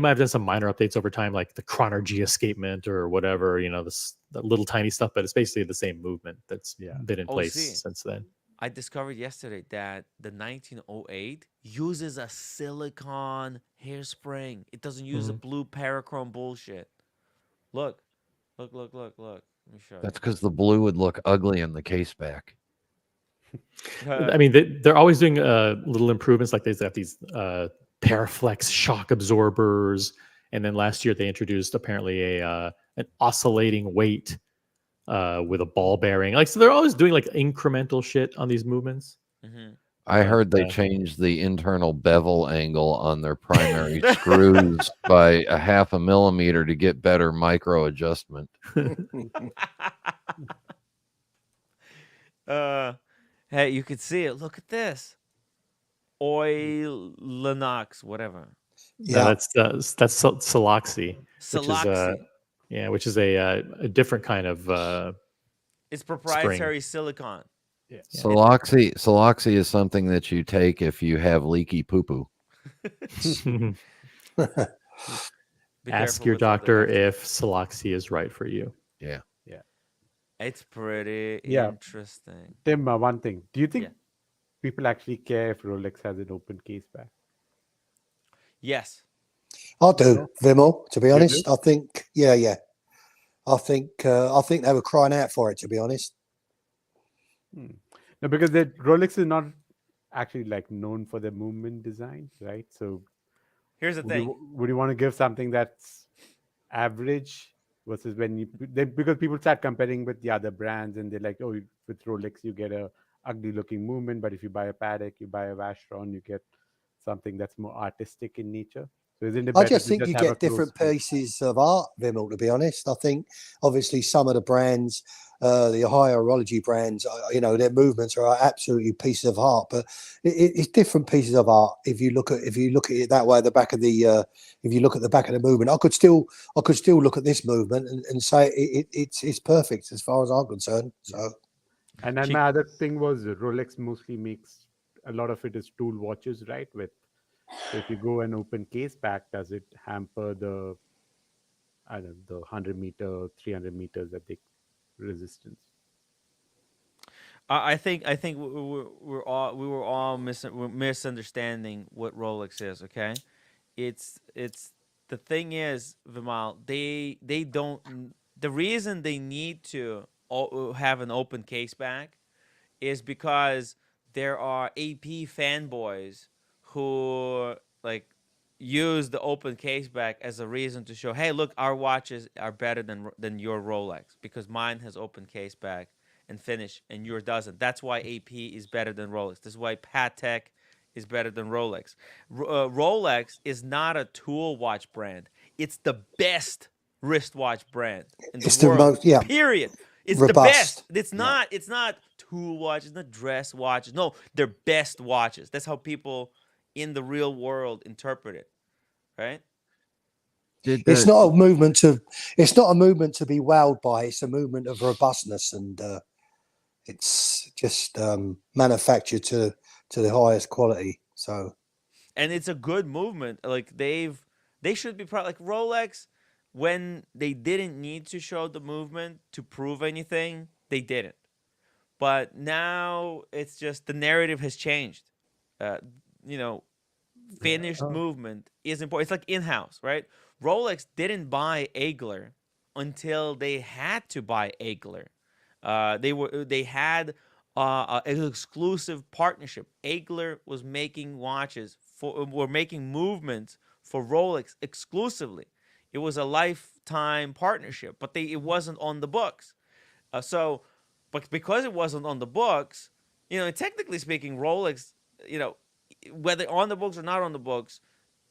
might have done some minor updates over time, like the chronergy escapement or whatever, the little tiny stuff, but it's basically the same movement that's been in place since then. I discovered yesterday that the 1908 uses a silicone hairspring. It doesn't use a blue parachrome bullshit. Look. Let me show That's because the blue would look ugly in the Caseback. I mean, they're always doing little improvements. Like they have these Paraflex shock absorbers, and then last year they introduced apparently an oscillating weight with a ball bearing. Like, so they're always doing like incremental shit on these movements. I heard they changed the internal bevel angle on their primary screws by a 0.5 millimeter to get better micro adjustment. Hey, you could see it. Look at this. Oil Lennox, whatever. Yeah, that's Siloxy. Siloxy. Which is a different kind of it's proprietary silicone. Yeah. Siloxy is something that you take if you have leaky poo-poo. Ask your doctor if Siloxy is right for you. Yeah. It's pretty interesting. Tim, one thing. Do you think people actually care if Rolex has an open case back? Yes. I do, Vimal, to be honest. do? I think, I think they were crying out for it, to be honest. No, because Rolex is not actually like known for their movement design, right? So here's the thing. Would you want to give something that's average versus because people start comparing with the other brands and they're like, oh, with Rolex you get a ugly looking movement, but if you buy a Patek, you buy a Vacheron, you get something that's more artistic in nature. So isn't it better I just think you have a get different close pieces of art, Vimal, to be honest. I think obviously some of the brands, the higher horology brands, their movements are absolutely pieces of art, but it's different pieces of art. If you look at it that way, if you look at the back of the movement, I could still look at this movement and say it's perfect as far as I'm concerned. So, and then my other thing was Rolex mostly makes a lot of it is tool watches, right? So if you go and open case back, does it hamper the 100 meter, 300 meters that they resistance? I think we were all misunderstanding what Rolex is. Okay, it's the thing is, Vimal, they don't. The reason they need to have an open case back is because there are AP fanboys who like use the open case back as a reason to show, hey, look, our watches are better than your Rolex because mine has open case back and finish and yours doesn't. That's why AP is better than Rolex. This is why Patek is better than Rolex. Rolex is not a tool watch brand. It's the best wristwatch brand in the world. Period. It's robust. The best. It's not tool watches, it's not dress watches. No, they're best watches. That's how people in the real world interpret it. Right? It's not a movement to be wowed by. It's a movement of robustness, and it's just manufactured to the highest quality. So, and it's a good movement. Like they should be proud. Like Rolex, when they didn't need to show the movement to prove anything, they didn't. But now it's just the narrative has changed. Finished movement is important. It's like in-house, right? Rolex didn't buy Eigler until they had to buy Eigler. They had an exclusive partnership. Eigler was making were making movements for Rolex exclusively. It was a lifetime partnership, but it wasn't on the books. But because it wasn't on the books, technically speaking, Rolex, whether on the books or not on the books,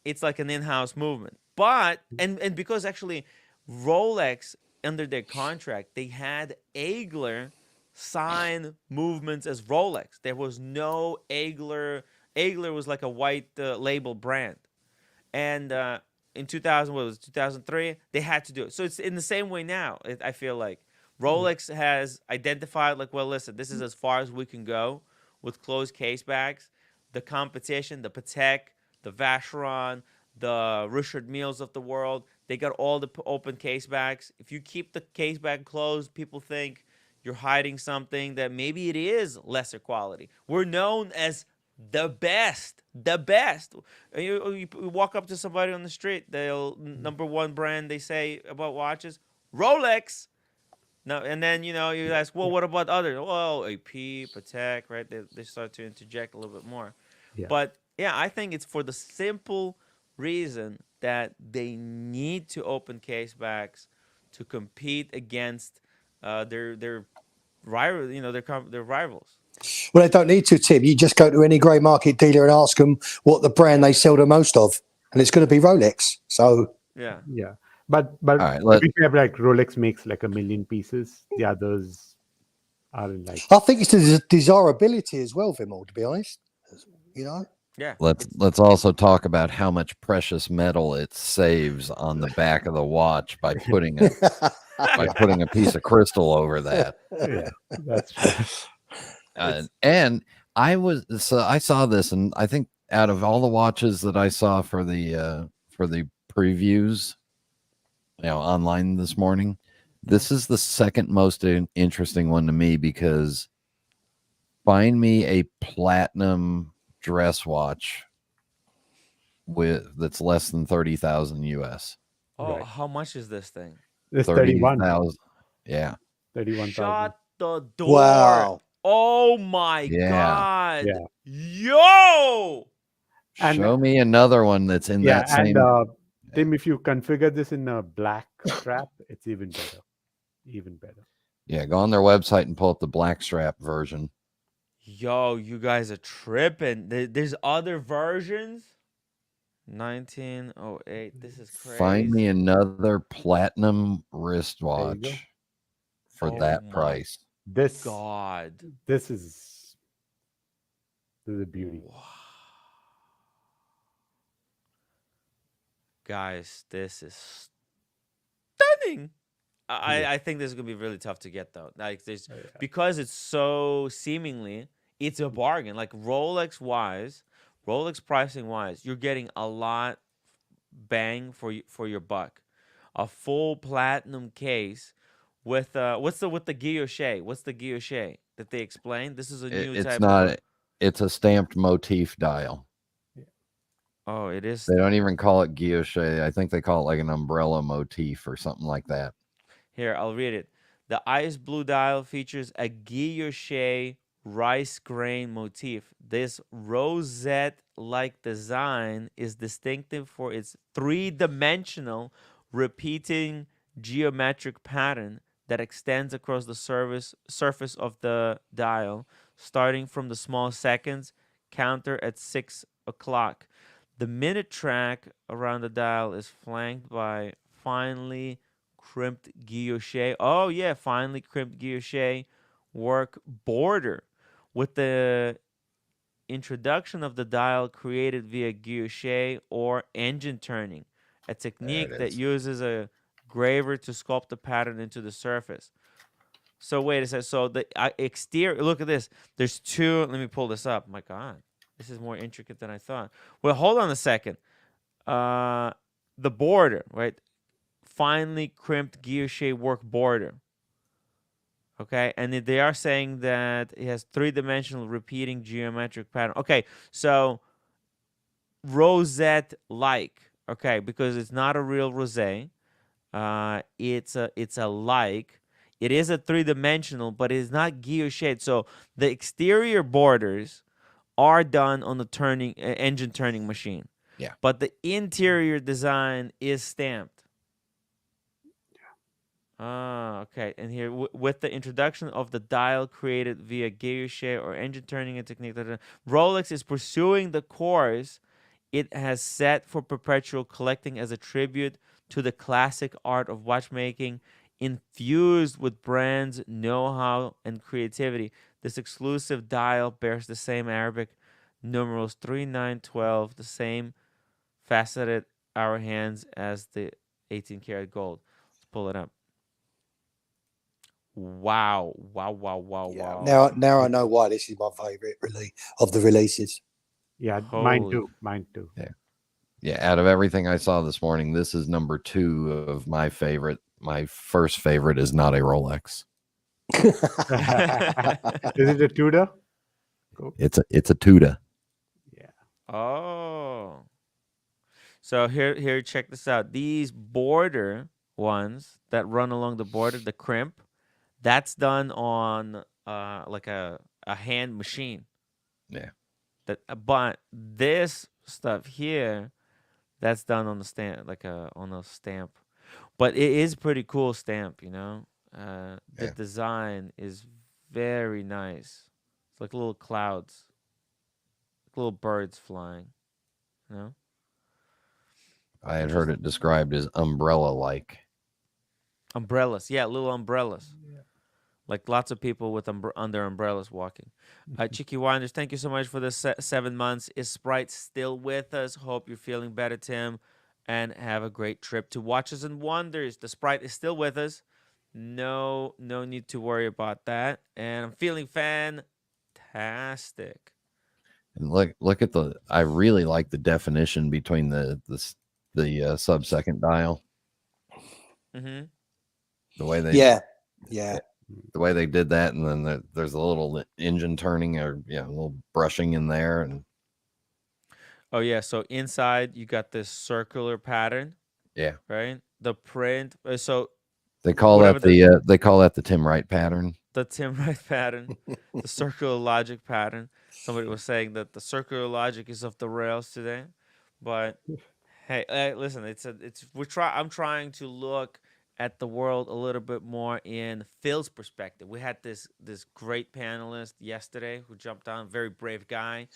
it's like an in-house movement. But and because actually Rolex under their contract, they had Eigler sign movements as Rolex. There was no Eigler. Eigler was like a white label brand, and in 2000, what was it, 2003, they had to do it. So it's in the same way now. I feel like Rolex has identified, like, well, listen, this is as far as we can go with closed case bags. The competition, the Patek, the Vacheron, the Richard Milles of the world, they got all the open case bags. If you keep the case bag closed, people think you're hiding something that maybe it is lesser quality. We're known as the best, the best. You walk up to somebody on the street, they'll number one brand they say about watches, Rolex. No, and then you ask, well, what about others? Well, AP, Patek, right? They start to interject a little bit more. Yeah. But yeah, I think it's for the simple reason that they need to open case backs to compete against their rival, their rivals. Well, they don't need to, Tim. You just go to any grey market dealer and ask them what the brand they sell the most of, and it's going to be Rolex. So Yeah. But All right, to be fair, like Rolex makes like 1 million pieces. The others are in like. I think it's the desirability as well, Vimal, to be honest. Yeah. Let's also talk about how much precious metal it saves on the back of the watch by putting a piece of crystal over that. Yeah, that's true. And I saw this, and I think out of all the watches that I saw for the previews, online this morning, this is the second most interesting one to me, because find me a platinum dress watch that's less than 30,000 US. Oh, Right. how much is this thing? It's 31. 30,000. Yeah. 31,000. Shut the door. Wow. Oh my Yeah. God. Yeah. Yo. And- Show me another one that's in Yeah, that same. and Tim, if you configure this in a black strap, it's even better. Even better. Yeah, go on their website and pull up the black strap version. Yo, you guys are tripping. There's other versions. 1908. This is crazy. Find me another platinum There you go. wristwatch for Oh that my price. This God. this is a beauty. Wow. Guys, this is stunning. I think this is gonna be really tough to get though. Like there's because it's so seemingly it's a bargain. Like Rolex pricing wise, you're getting a lot bang for your buck. A full platinum case with with the guilloche? What's the guilloche that they explained? This is a new It's type not. of. It's a stamped motif dial. Oh, it is. They don't even call it guilloche. I think they call it like an umbrella motif or something like that. Here, I'll read it. The ice blue dial features a guilloche rice grain motif. This rosette-like design is distinctive for its three-dimensional repeating geometric pattern that extends across the surface of the dial, starting from the small seconds counter at 6 o'clock. The minute track around the dial is flanked by finely crimped guilloche. Oh yeah, finely crimped guilloche work border. With the introduction of the dial created via guilloche or engine turning, a technique that uses a graver to sculpt the pattern into the surface. So wait a second. So the exterior, look at this. There's two. Let me pull this up. My God, this is more intricate than I thought. Well, hold on a second. The border, right? Finely crimped guilloche work border. Okay, and they are saying that it has three-dimensional repeating geometric pattern. Okay, so rosette-like. Okay, because it's not a real rosé. It's a like. It is a three-dimensional, but it is not guilloche. So the exterior borders are done on the engine turning machine. Yeah. But the interior design is stamped. Ah, okay. And here, with the introduction of the dial created via guilloche or engine turning a technique, Rolex is pursuing the course it has set for perpetual collecting as a tribute to the classic art of watchmaking, infused with brand's know-how and creativity. This exclusive dial bears the same Arabic numerals 3912, the same faceted our hands as the 18 karat gold. Let's pull it up. Wow. Yeah. Wow. Now I know why this is my favorite release of the releases. Yeah, mine Holy. too. Mine too. Yeah, out of everything I saw this morning, this is number 2 of my favorite. My first favorite is not a Rolex. Is it a Tudor? It's a Tuda. Yeah. Oh. So here, check this out. These border ones that run along the border, the crimp, that's done on like a hand machine. Yeah. But this stuff here, that's done on the stamp, like on a stamp. But it is pretty cool stamp, you know. The Yeah. design is very nice. It's like little clouds, like little birds flying, you know. I had heard it described as umbrella-like. Umbrellas, yeah, little umbrellas. Like lots of people with under umbrellas walking. Chicky Winders, thank you so much for the 7 months. Is Sprite still with us? Hope you're feeling better, Tim, and have a great trip to Watches and Wonders. The Sprite is still with us. No need to worry about that. And I'm feeling fantastic. And look at the. I really like the definition between the sub-second dial. Mm-hmm. The way they Yeah. the way they did that, and then there's a little engine turning or a little brushing in there, and Oh yeah, so inside you got this circular pattern. Yeah. Right. The print. So they call whatever that they call that the Tim Wright pattern. the Tim Wright pattern, the circular logic pattern. Somebody was saying that the circular logic is off the rails today, but hey, listen, I'm trying to look at the world a little bit more in Phil's perspective. We had this great panelist yesterday who jumped on, very brave guy.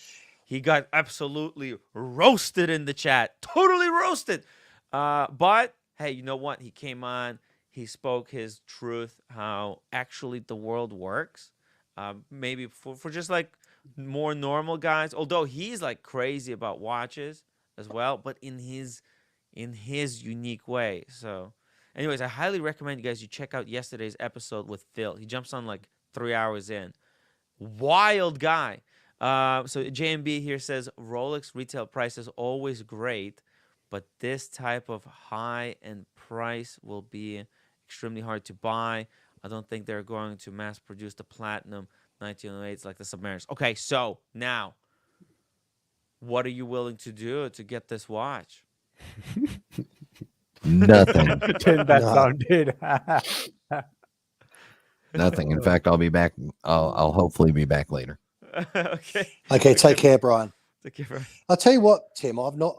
He got absolutely roasted in the chat, totally roasted. But hey, you know what? He came on. He spoke his truth, how actually the world works. Maybe for just like more normal guys, although he's like crazy about watches as well, but in his unique way. So, anyways, I highly recommend you check out yesterday's episode with Phil. He jumps on like 3 hours in. Wild guy. So JMB here says Rolex retail price is always great, but this type of high end price will be extremely hard to buy. I don't think they're going to mass produce the platinum 1908s like the Submariners. Okay, so now, what are you willing to do to get this watch? Nothing. That No. sounded. Nothing. In fact, I'll be back. I'll hopefully be back later. Okay. Okay, take care, Brian. Take care, Brian. I'll tell you what, Tim. I've not.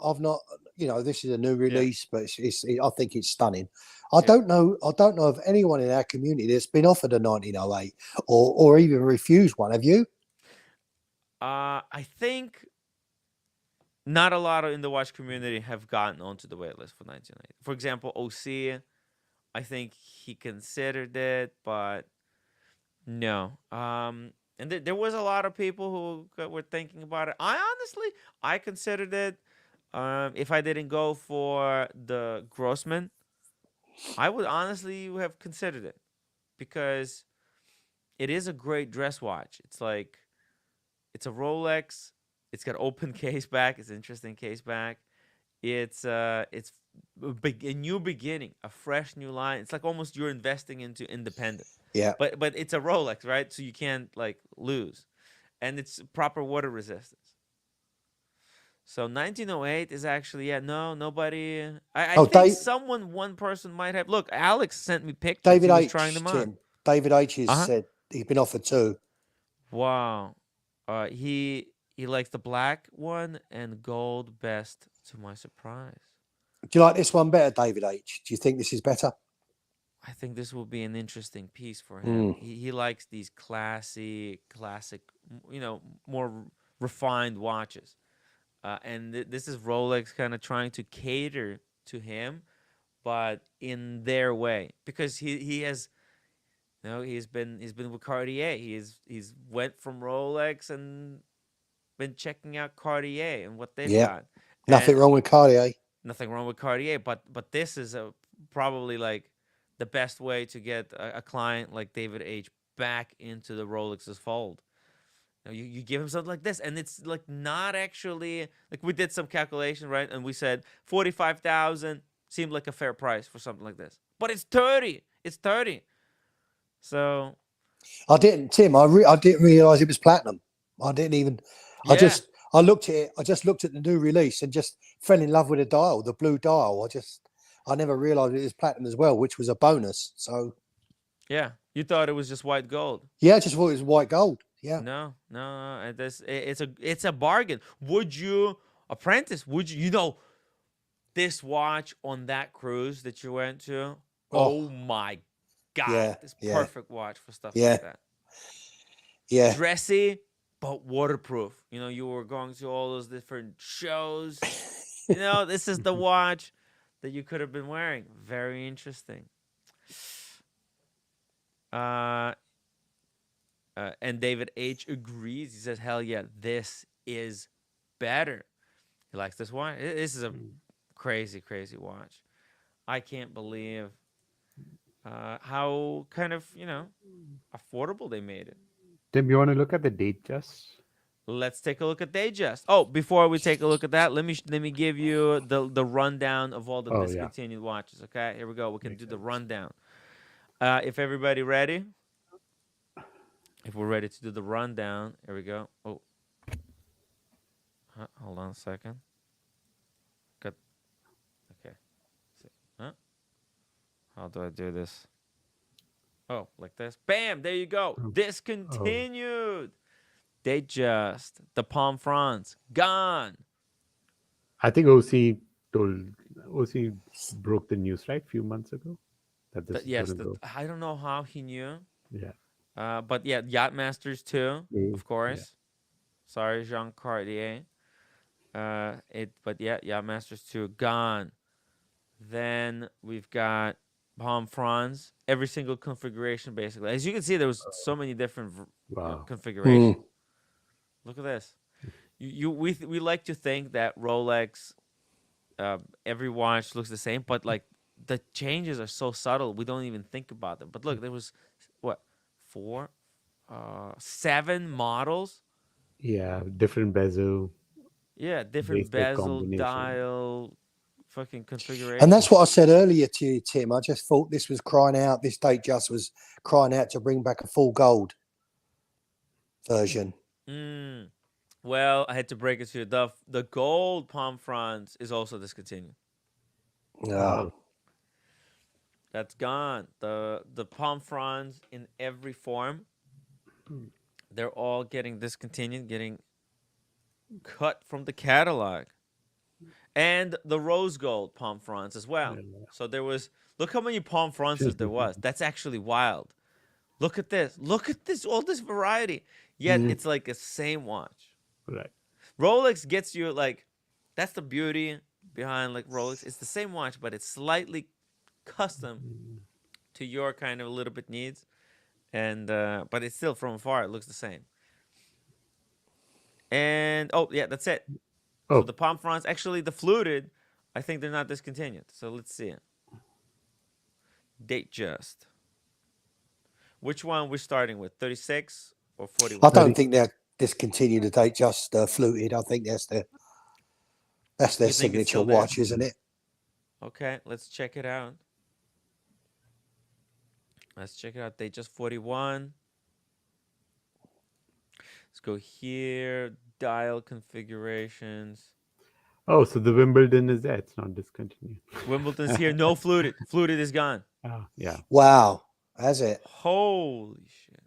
This is a new release, but I think it's stunning. I don't know of anyone in our community that's been offered a 1908 or even refused one. Have you? I think not a lot in the watch community have gotten onto the wait list for 1908. For example, OC, I think he considered it, but no. And there was a lot of people who were thinking about it. I considered it. If I didn't go for the Grossman, I would honestly have considered it because it is a great dress watch. It's like, it's a Rolex. It's got open case back. It's an interesting case back. It's a new beginning, a fresh new line. It's like almost you're investing into independent. Yeah. But it's a Rolex, right? So you can't like lose, and it's proper water resistance. So 1908 is actually nobody. I think one person might have. Look, Alex sent me pictures. David He was H. trying them on. Tim. David H. has said he's been offered 2. Wow. He likes the black one and gold best, to my surprise. Do you like this one better, David H? Do you think this is better? I think this will be an interesting piece for him. He likes these classic, more refined watches. And this is Rolex kind of trying to cater to him, but in their way, because he has, he's been with Cartier. He's went from Rolex and been checking out Cartier and what they've got. Nothing wrong with Cartier. Nothing wrong with Cartier, but this is probably like the best way to get a client like David H back into the Rolex's fold. You give him something like this, and it's like not actually like we did some calculation, right? And we said 45,000 seemed like a fair price for something like this, but it's 30. It's 30. So I didn't, Tim. I didn't realize it was platinum. I didn't even. yeah, I looked at it. I just looked at the new release and just fell in love with the dial, the blue dial. I never realized it was platinum as well, which was a bonus. So yeah. You thought it was just white gold. yeah, I just thought it was white gold. Yeah. No. It's a bargain. Would you, Apprentice? Would you this watch on that cruise that you went to? Oh my God, yeah, this yeah. perfect watch for stuff Yeah. like that. Yeah. Dressy, but waterproof. You were going to all those different shows. This is the watch that you could have been wearing. Very interesting. And David H agrees. He says, "Hell yeah, this is better." He likes this watch. This is a crazy, crazy watch. I can't believe how kind of affordable they made it. Tim, you want to look at the date just? Let's take a look at Datejust. Oh, before we take a look at that, let me give you the rundown of all the discontinued watches. Okay, here we go. We can do the rundown. If everybody ready, if we're ready to do the rundown, here we go. Oh, hold on a second. Got okay. Huh? How do I do this? Oh, like this. Bam! There you go. Discontinued. Datejust. The Palm France gone. I think OC broke the news right a few months ago that this Yes. is going to go. I don't know how he knew. Yeah. But yeah, Yacht Masters too, of course. Yeah. Sorry, Jean Cartier. But yeah, Yacht Masters 2 gone. Then we've got Palm Franz. Every single configuration, basically. As you can see, there was so many different configurations. Look at this. We like to think that Rolex, every watch looks the same, but like the changes are so subtle, we don't even think about them. But look, there was what, 7 models. Yeah, different bezel. Yeah, different bezel, dial, fucking configuration. And that's what I said earlier to you, Tim. I just thought this was crying out. This Datejust was crying out to bring back a full gold version. Well, I had to break it to you. The gold Palm Franz is also discontinued. No. That's gone. The Palm Franz in every form, they're all getting discontinued, getting cut from the catalog. And the rose gold Palm Franz as well. So there was, look how many Palm Franzes there was. That's actually wild. Look at this. Look at this, all this variety. Yet it's like the same watch. Right. Rolex gets you like, that's the beauty behind like Rolex. It's the same watch, but it's slightly custom to your kind of a little bit needs. And but it's still from afar, it looks the same. And oh yeah, that's it. So the Palm Franz, actually the fluted, I think they're not discontinued. So let's see it. Datejust. Which one we're starting with? 36 or 41? I don't think they're discontinued the Datejust fluted. I think that's their signature watch, isn't it? Okay, let's check it out. Let's check it out. Datejust 41. Let's go here. Dial configurations. Oh, so the Wimbledon is there. It's not discontinued. Wimbledon's here. No fluted. Fluted is gone. Oh, yeah. Wow. Has it? Holy shit.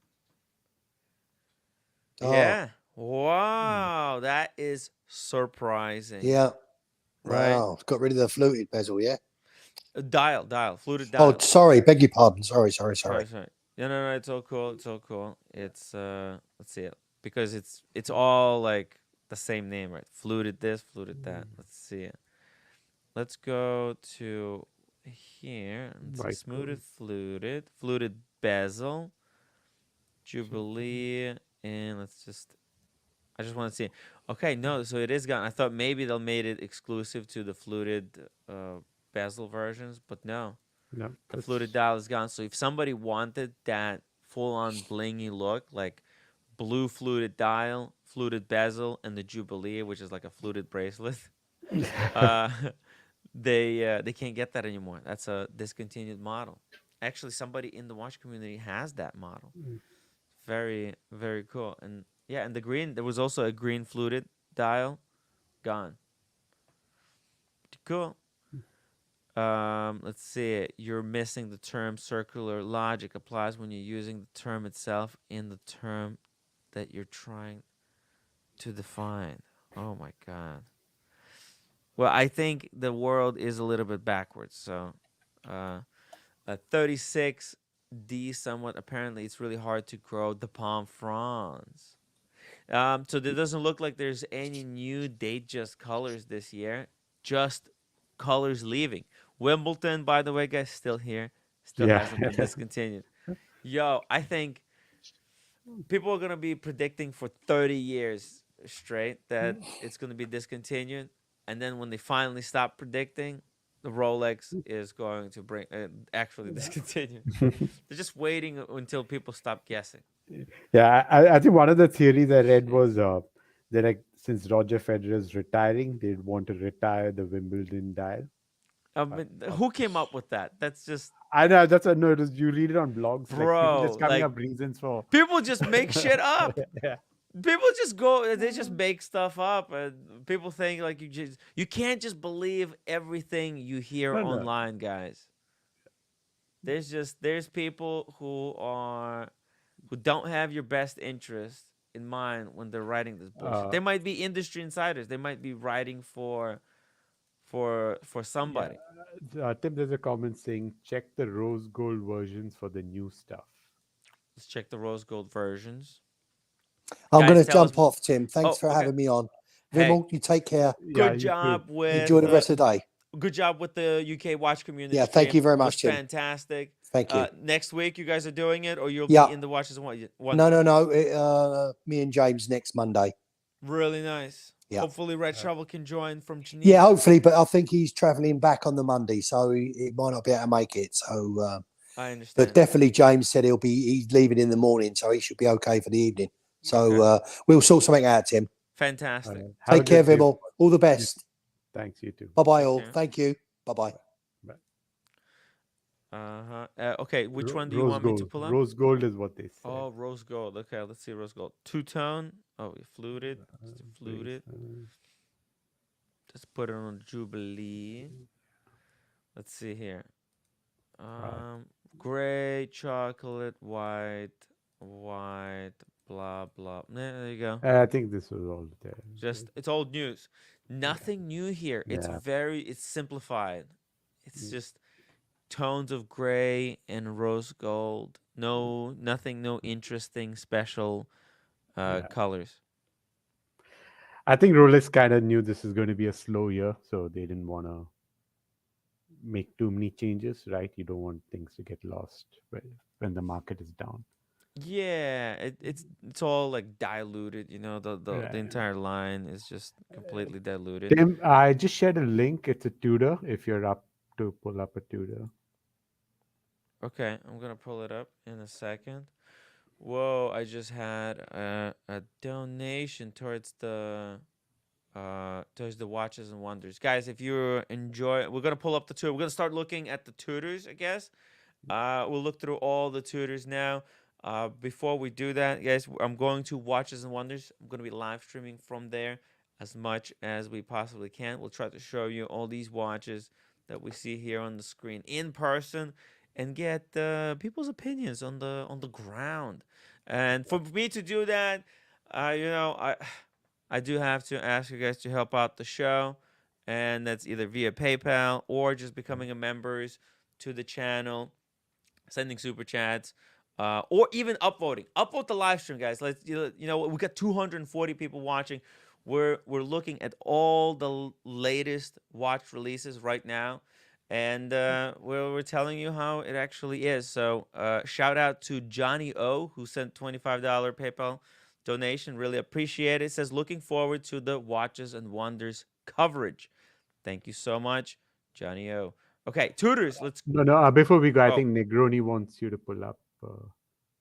Oh. Yeah. Wow. That is surprising. Yeah. Right. Wow. It's got rid of the fluted bezel, yeah? Dial. Fluted dial. Oh, sorry. Beg your pardon. Sorry. Sorry. No. It's all cool. It's let's see it. Because it's all like the same name, right? Fluted this, fluted that. Let's see it. Let's go to here. Smoothed, fluted bezel, Jubilee, and let's just. I just want to see. Okay, no, so it is gone. I thought maybe they'll made it exclusive to the fluted bezel versions, but no, No, the it's, fluted dial is gone. So if somebody wanted that full-on blingy look, like blue fluted dial, fluted bezel, and the Jubilee, which is like a fluted bracelet, uh, they can't get that anymore. That's a discontinued model. Actually, somebody in the watch community has that model. Very, very cool. And yeah, and the green, there was also a green fluted dial, gone. Cool. Let's see. You're missing the term circular logic applies when you're using the term itself in the term that you're trying to define. Oh my God. Well, I think the world is a little bit backwards. So, a 36D somewhat. Apparently, it's really hard to grow the palm fronds. So there doesn't look like there's any new Datejust colors this year. Just colors leaving. Wimbledon, by the way, guys, still here. Still yeah. hasn't been discontinued. Yo, I think people are gonna be predicting for 30 years straight that it's gonna be discontinued, and then when they finally stop predicting, the Rolex is going to bring actually discontinue. They're just waiting until people stop guessing. Yeah, I think one of the theories I read was that like since Roger Federer is retiring, they'd want to retire the Wimbledon dial. I mean, who came up with that? That's just I know that's a no. It was, you read it on blogs, like people bro. just coming Like up reasons for. people just make shit up. Yeah. People just go. They just make stuff up, and people think like you can't just believe everything you hear No, no. online, guys. There's people who don't have your best interest in mind when they're writing this bullshit. They might be industry insiders. They might be writing for somebody. Tim, there's a comment saying check the rose gold versions for the new stuff. Let's check the rose gold versions. I'm Guys, going to tell jump us- off, Tim. Thanks Oh, for okay. having me on. Hey. Vimal, you take care. Good you too. job with Enjoy the rest of the day. Good job with the UK watch community. Yeah, thank stream. you very It much, was Tim. fantastic. Thank you. Next week, you guys are doing it, or you'll Yeah. be in the watches and what? No. Me and James next Monday. Really nice. Yeah. Hopefully, Red Shovel can join from Geneva. Yeah, hopefully, but I think he's travelling back on the Monday, so he might not be able to make it. So, I understand. but definitely, James said he's leaving in the morning, so he should be okay for the evening. So we'll sort something out, Tim. Fantastic. Have a Take care, good day. Vimal. All the best. Thanks, you too. Bye bye, Take all. care. Thank you. Bye bye. Okay, which one do you Rose want gold. me to pull up? Rose gold is what they say. Oh, rose gold. Okay, let's see rose gold. Two-tone. Oh, we fluted. Let's flute it. Let's put it on Jubilee. Let's see here. Gray, chocolate, white, blah blah. There you go. I think this was all there. Just it's old news. Nothing new here. It's Yeah. it's simplified. It's just tones of gray and rose gold. Nothing, no interesting special colors. I think Rolex kind of knew this is going to be a slow year, so they didn't want to make too many changes, right? You don't want things to get lost when the market is down. Yeah, it's all like diluted. The entire line is just completely diluted. Tim, I just shared a link. It's a Tudor. If you're up to pull up a Tudor. Okay, I'm gonna pull it up in a second. Whoa, I just had a donation towards the Watches and Wonders. Guys, if you enjoy, we're gonna pull up the Tudor. We're gonna start looking at the Tudors, I guess. We'll look through all the Tudors now. Before we do that, guys, I'm going to Watches and Wonders. I'm gonna be live streaming from there as much as we possibly can. We'll try to show you all these watches that we see here on the screen in person and get people's opinions on the ground. And for me to do that, I do have to ask you guys to help out the show, and that's either via PayPal or just becoming a members to the channel, sending super chats, or even upvoting. Upvote the live stream, guys. We got 240 people watching. We're looking at all the latest watch releases right now, and we're telling you how it actually is. So shout out to Johnny O, who sent $25 PayPal donation. Really appreciate it. It says, looking forward to the Watches and Wonders coverage. Thank you so much, Johnny O. Okay, tutors, let's. No. Before we go, I Oh. think Negroni wants you to pull up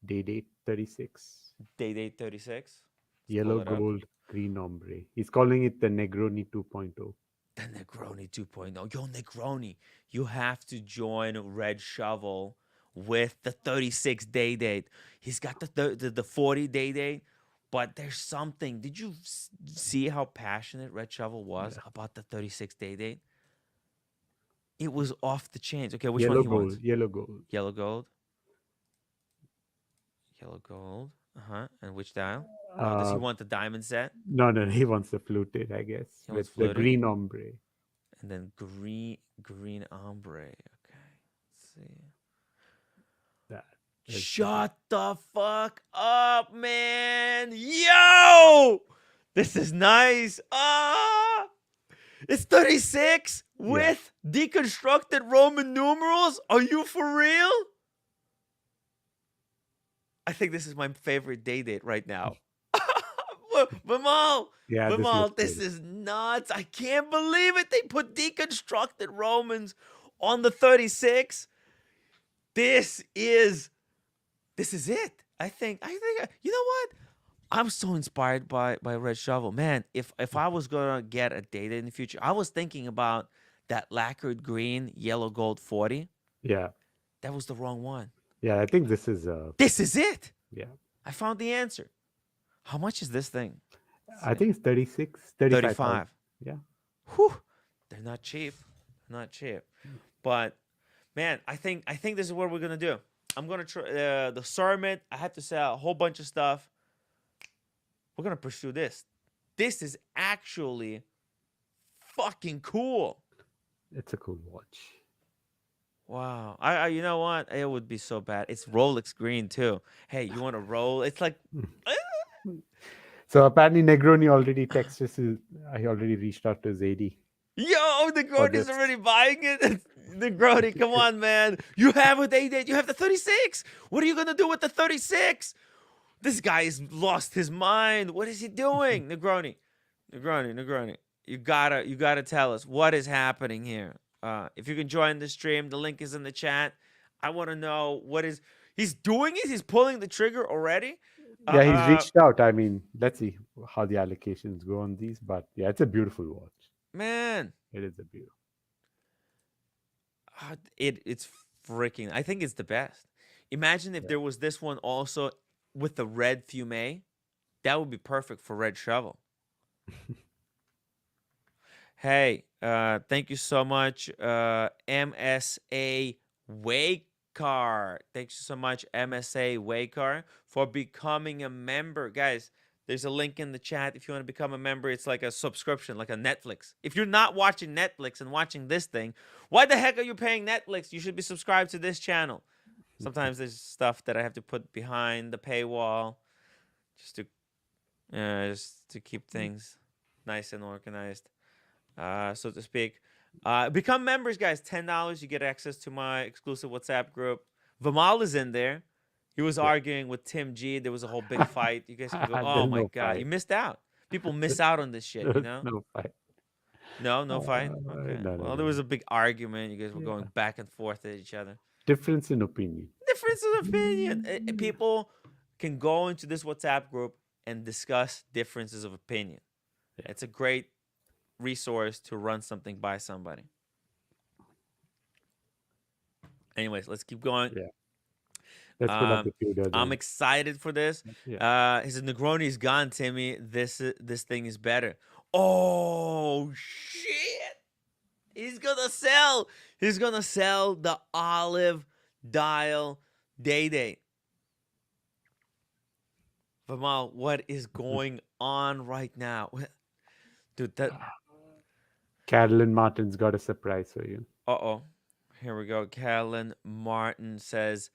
date 36. Date 36. Yellow, gold, green ombre. He's calling it the Negroni 2.0. The Negroni 2.0. Yo, Negroni, you have to join Red Shovel with the 36 day date. He's got the 40 day date, but there's something. Did you see how passionate Red Shovel was about the 36 day date? It was off the chains. Okay, which one he wants? Yellow gold. Yellow gold. Yellow gold. And which dial? Does he want the diamond set? No. He wants the fluted, I guess. He With wants the fluted? green ombre. And then green ombre. Okay, let's see. That. Shut the fuck up, man. Yo! This is nice. It's 36 with deconstructed Roman numerals. Are you for real? I think this is my favorite day date right now. Vimal, Yeah, Vimal, this this is nuts. I can't believe it. They put deconstructed Romans on the 36. This is it. I think you know what? I'm so inspired by Red Shovel. Man, if I was gonna get a data in the future, I was thinking about that lacquered green yellow gold 40. Yeah. That was the wrong one. Yeah, I think this is it. Yeah. I found the answer. How much is this thing? I think it's 36, 35. Yeah. Whew. They're not cheap. Not cheap. But man, I think this is what we're gonna do. I'm gonna try the Summit. I had to sell a whole bunch of stuff. We're gonna pursue this. This is actually fucking cool. It's a cool watch. Wow. I you know what? It would be so bad. It's Rolex green too. Hey, you want to roll? It's like So apparently Negroni already texted us. He already reached out to his AD. yo, Negroni's already buying it. Negroni, come on, man. You have a day date. You have the 36. What are you gonna do with the 36? This guy's lost his mind. What is he doing? Negroni. You gotta tell us what is happening here. If you can join the stream, the link is in the chat. I want to know what is he's doing it. He's pulling the trigger already. Yeah, he's reached out. I mean, let's see how the allocations go on these. But yeah, it's a beautiful watch. Man, It is a beautiful. It's freaking. I think it's the best. Imagine if there was this one also with the red fume. That would be perfect for Red Shovel. Hey, thank you so much, MSA Waycar. Thanks so much, MSA Waycar, for becoming a member. Guys, there's a link in the chat if you want to become a member. It's like a subscription, like a Netflix. If you're not watching Netflix and watching this thing, why the heck are you paying Netflix? You should be subscribed to this channel. Sometimes there's stuff that I have to put behind the paywall just to keep things nice and organized. So to speak. Become members, guys. $10. You get access to my exclusive WhatsApp group. Vimal is in there. He was arguing with Tim G. There was a whole big fight. You guys can go, oh my God. Fight. You missed out. People miss out on this shit, you know? No fight. No fight? Okay. No. There was a big argument. You guys were going back and forth at each other. Difference in opinion. Difference of opinion. People can go into this WhatsApp group and discuss differences of opinion. It's a great resource to run something by somebody. Anyways, let's keep going. Yeah. Let's put up the Tudor. I'm excited for this. Yeah. He said, Negroni's gone, Timmy. This thing is better. Oh shit! He's gonna sell the olive dial day date. Vimal, what is going on right now? Dude, that Carolyn Martin's got a surprise for you. Uh-oh. Here we go. Carolyn Martin says,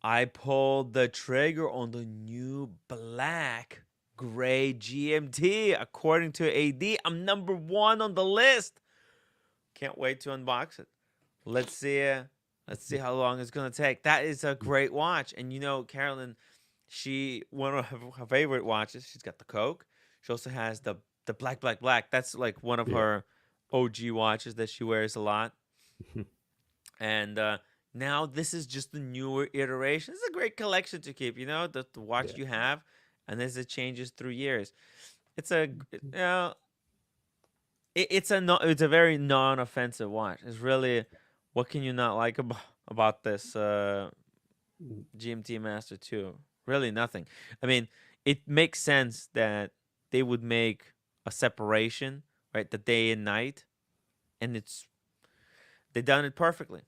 I pulled the trigger on the new black gray GMT. According to AD, I'm number 1 on the list. Can't wait to unbox it. Let's see how long it's gonna take. That is a great watch. And you know, Carolyn, one of her favorite watches. She's got the Coke. She also has the black. That's like one of Yeah. her OG watches that she wears a lot. And now this is just the newer iteration. It's a great collection to keep. You know, the watch Yeah. you have, and as it changes through years, it's a it's a very non-offensive watch. It's really, what can you not like about this GMT Master 2? Really nothing. I mean, it makes sense that they would make a separation, right? The day and night, and they done it perfectly.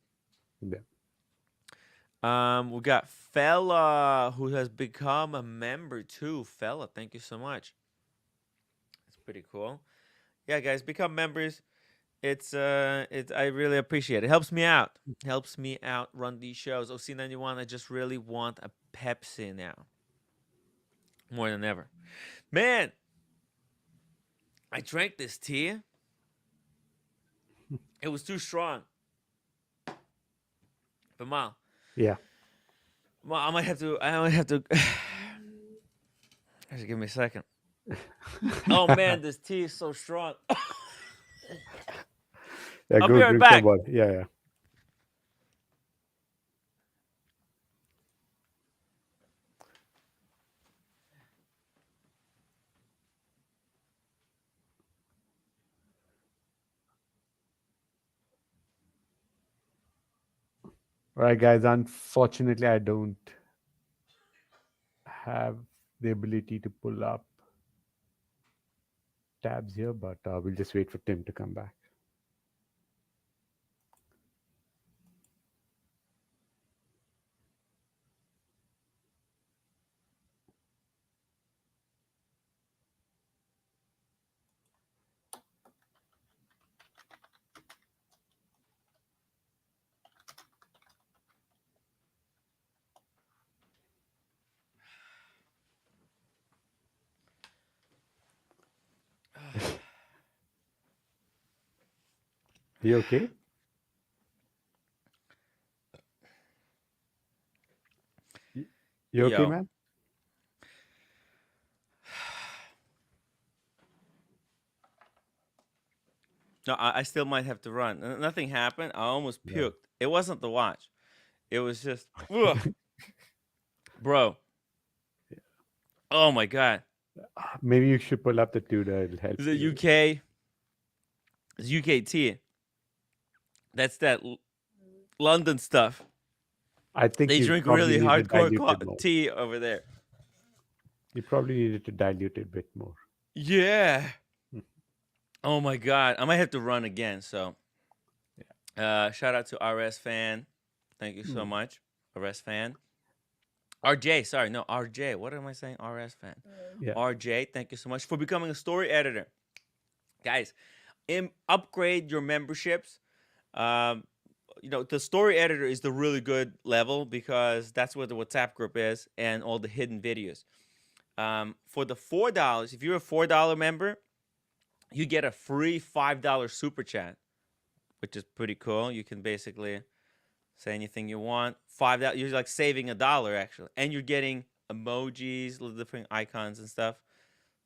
Yeah. We got Fella, who has become a member too. Fella, thank you so much. It's pretty cool. Yeah, guys, become members. It's I really appreciate it. It helps me out. Helps me out run these shows. OC91, I just really want a Pepsi now. More than ever. Man, I drank this tea. It was too strong. But Mal, Yeah. I might have to Actually, give me a second. Oh man, this tea is so strong. Yeah, I'll go be right drink back. some water. Yeah, yeah. All right, guys. Unfortunately, I don't have the ability to pull up tabs here, but we'll just wait for Tim to come back. You okay? You okay, Yo. man? No, I still might have to run. Nothing happened. I almost No. puked. It wasn't the watch. It was just, ugh. Bro. Oh my god. Maybe you should pull up the Tudor. It'll help Is it you. UK? It's UKT. That's that London stuff. I think They you drink probably really need to hardcore dilute it more. tea over there. You probably needed to dilute it a bit more. Yeah. Oh my god. I might have to run again. So, shout out to RS fan. Thank you so much, RS fan. RJ, sorry, no RJ. What am I saying? RS fan. Yeah. RJ, thank you so much for becoming a story editor, guys. Upgrade your memberships. You know, the story editor is the really good level because that's where the WhatsApp group is and all the hidden videos. For the $4, if you're a $4 member, you get a free $5 super chat, which is pretty cool. You can basically say anything you want. $5, you're like saving $1 actually, and you're getting emojis, little different icons and stuff.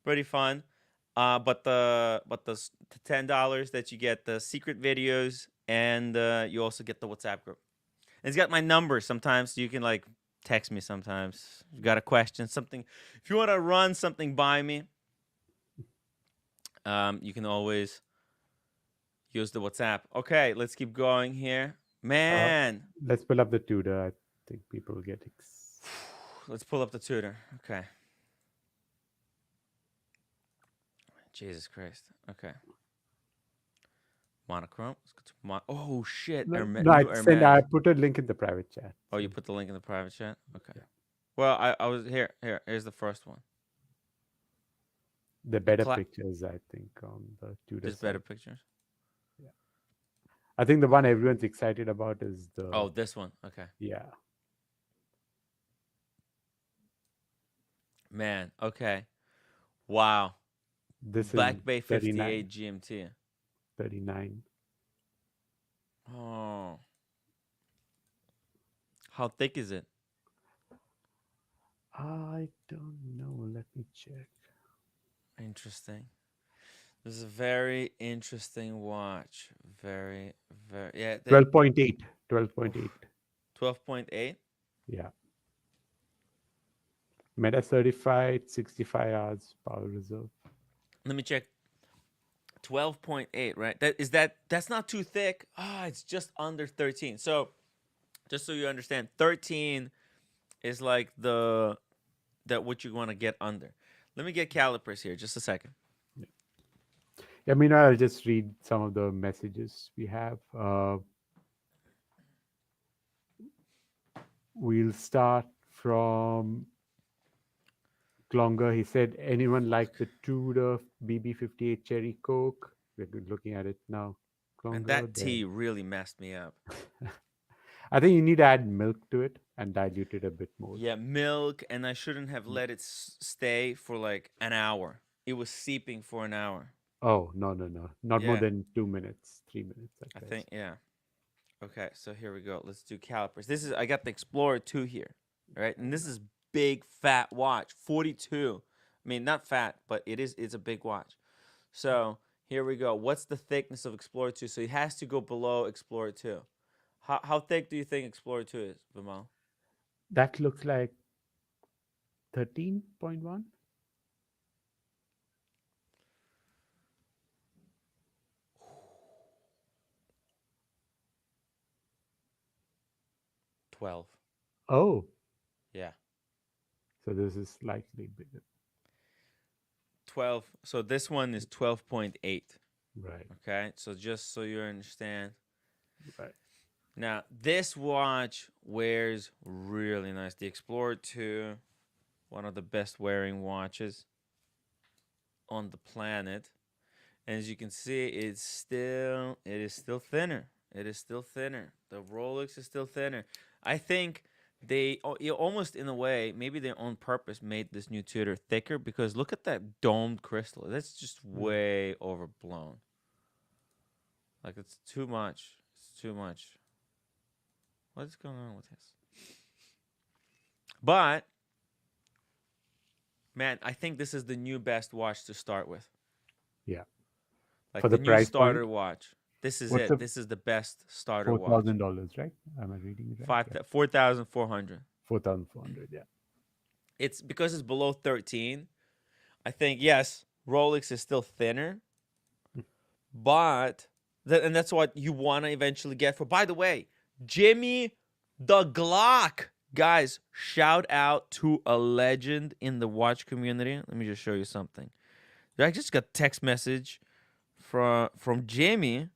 Pretty fun. But the $10 that you get the secret videos, and you also get the WhatsApp group. And it's got my number sometimes, so you can like text me sometimes. If you got a question, something. If you want to run something by me, you can always use the WhatsApp. Okay, let's keep going here. Man, Let's pull up the Tudor. I think people will get let's pull up the Tudor. Okay. Jesus Christ. Okay. Monochrome. Let's go to oh shit. No, New I put a link in the private chat. Oh, you put the link in the private chat? Okay. Yeah. Well, I was here. Here's the first one. The better pictures, I think, on the Tudor. There's better pictures? Yeah. I think the one everyone's excited about is the... Oh, this one. Okay. Yeah. Man, okay. Wow. This Black is Bay 58 GMT. 39. Oh. How thick is it? I don't know. Let me check. Interesting. This is a very interesting watch. Very, very. Yeah. 12.8. 12.8. 12.8. Yeah. Meta certified, 65 hours power reserve. Let me check. 12.8, right? That's not too thick. It's just under 13. So, just so you understand, 13 is like what you want to get under. Let me get calipers here. Just a second. I mean, I'll just read some of the messages we have. We'll start from Clonger. He said, anyone like the Tudor BB58 Cherry Coke? We're looking at it now. And Clonger, that tea really messed me up. I think you need to add milk to it and dilute it a bit more. Yeah, milk, and I shouldn't have let it stay for like an hour. It was seeping for an hour. Oh, no. Not more Yeah. than 2 minutes, 3 minutes. I think, yeah. Okay, so here we go. Let's do calipers. I got the Explorer 2 here, right? And this is big fat watch, 42. I mean, not fat, but it's a big watch. So here we go. What's the thickness of Explorer 2? So it has to go below Explorer 2. How thick do you think Explorer 2 is, Vimal? That looks like 13.1. Oh, Yeah. so this is slightly bigger. 12. So this one is 12.8. Right. Okay. So just so you understand. Right. Now, this watch wears really nice. The Explorer 2, one of the best wearing watches on the planet. And as you can see, it is still thinner. It is still thinner. The Rolex is still thinner. I think they almost in a way, maybe they on purpose made this new Tudor thicker because look at that domed crystal. That's just way overblown. Like it's too much. It's too much. What's going on with this? But man, I think this is the new best watch to start with. Yeah. Like For the new price starter point? watch. This is What's it. the- This is the best starter watch. $4,000, right? Am I reading it right? 4,400. 4,400, yeah. It's because it's below 13. I think yes, Rolex is still thinner, but and that's what you want to eventually get for. By the way, Jimmy the Glock. Guys, shout out to a legend in the watch community. Let me just show you something. I just got a text message from Jimmy,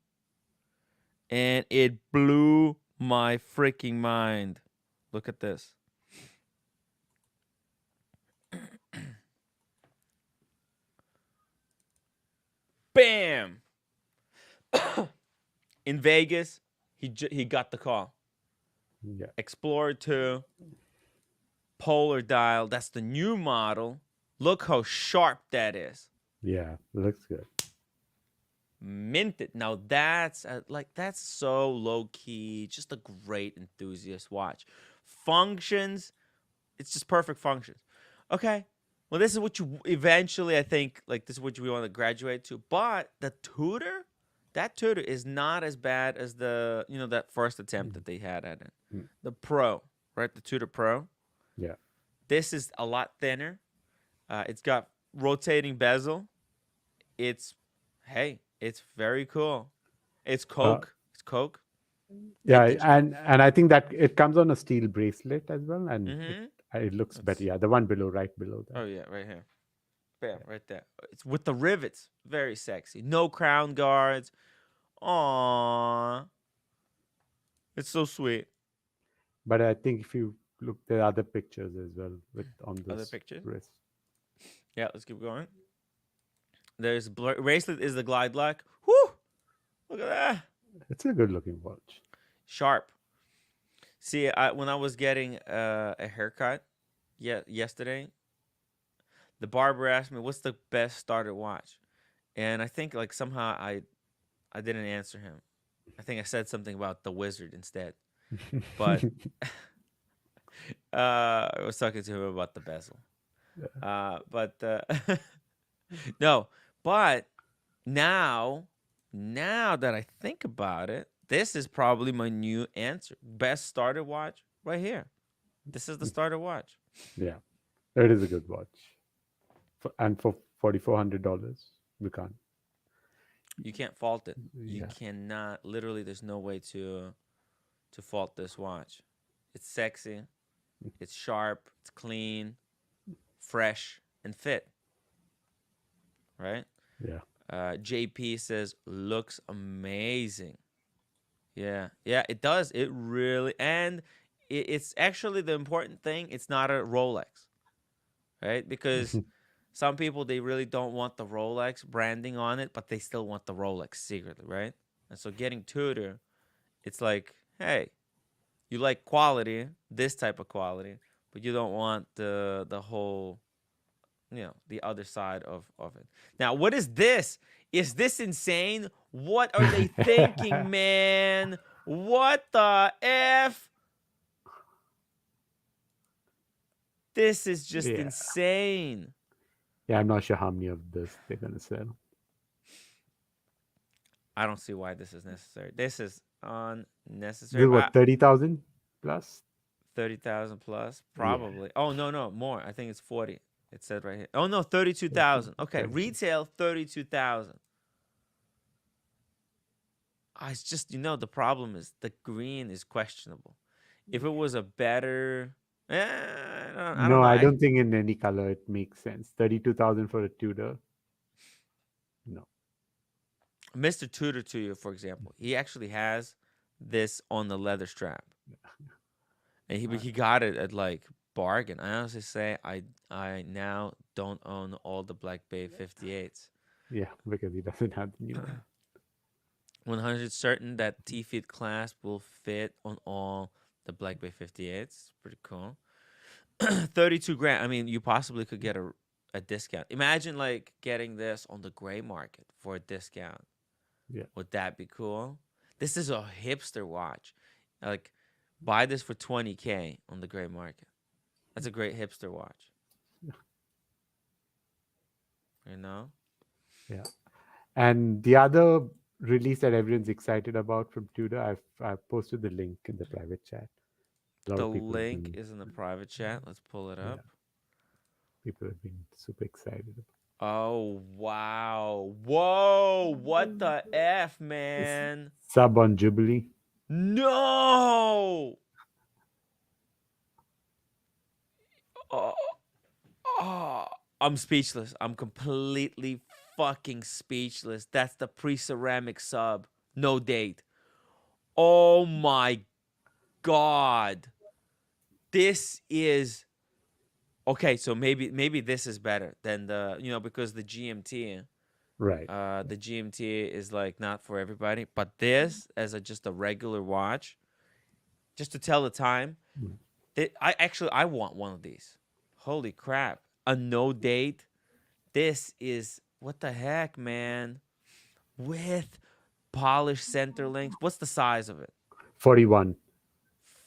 and it blew my freaking mind. Look at this. Bam! In Vegas, he got the call. Yeah. Explorer 2, polar dial. That's the new model. Look how sharp that is. Yeah. Looks good. Minted. Now that's that's so low key. Just a great enthusiast watch. Functions. It's just perfect functions. Okay. Well, this is what you eventually, I think, like this is what we want to graduate to. But the Tudor, that Tudor is not as bad as the, that first attempt that they had at it. The Pro, right? The Tudor Pro. Yeah. This is a lot thinner. It's got rotating bezel. It's very cool. It's Coke. It's Coke. Yeah, Vintage. and I think that it comes on a steel bracelet as well, and Mhm. it looks better. Yeah, the one below, right below that. Oh yeah, right here. Bam, right there. It's with the rivets. Very sexy. No crown guards. Aww. It's so sweet. But I think if you look, there are other pictures as well with on this Other pictures? wrist. Yeah, let's keep going. There's bracelet is the glide black. Whoo! Look at that. It's a good looking watch. Sharp. See, when I was getting a haircut yesterday, the barber asked me, what's the best starter watch? And I think like somehow I didn't answer him. I think I said something about the Wizard instead. But I was talking to him about the bezel. But no, but now that I think about it, this is probably my new answer. Best starter watch right here. This is the starter watch. Yeah, it is a good watch. And for $4,400, we can't. You can't fault it. You Yeah. cannot. Literally, there's no way to fault this watch. It's sexy. It's sharp. It's clean, fresh, and fit. Right? Yeah. JP says looks amazing. Yeah, it does. It really, and it's actually the important thing. It's not a Rolex, right? Because some people, they really don't want the Rolex branding on it, but they still want the Rolex secretly, right? And so getting Tudor, it's like, hey, you like quality, this type of quality, but you don't want the whole, the other side of it. Now, what is this? Is this insane? What are they thinking, man? What the F? This is just Yeah. insane. Yeah, I'm not sure how many of this they're gonna sell. I don't see why this is necessary. This is This unnecessary. is what, 30,000 plus? 30,000 plus, probably. Oh, no, more. I think it's 40. It said right here. Oh, no, 32,000. Okay, 32. retail 32,000. It's just, the problem is the green is questionable. If it was a better, I don't No, know. I don't think in any color it makes sense. 32,000 for a Tudor. No. Mr. Tudor to you, for example, he actually has this on the leather strap, and he got it at like bargain. I honestly say I now don't own all the Black Bay 58s. Yeah, because he doesn't have the new one. 100 certain that T-fit clasp will fit on all the Black Bay 58s. Pretty cool. 32 grand. I mean, you possibly could get a discount. Imagine like getting this on the gray market for a discount. Yeah. Would that be cool? This is a hipster watch. Like, buy this for $20K on the gray market. That's a great hipster watch. You know? Yeah. And the other release that everyone's excited about from Tudor, I've posted the link in the private chat. A lot The of people have link been- is in the private chat. Let's pull it up. People have been super excited about. Oh, wow. Whoa. What the F, man? Sub on Jubilee. No. I'm speechless. I'm completely fucking speechless. That's the pre-ceramic sub. No date. Oh my God. This is okay. So maybe this is better than because the GMT, Right. the GMT is like not for everybody, but this as just a regular watch, just to tell the time. I want one of these. Holy crap. A no date. This is what the heck, man. With polished center links. What's the size of it? 41.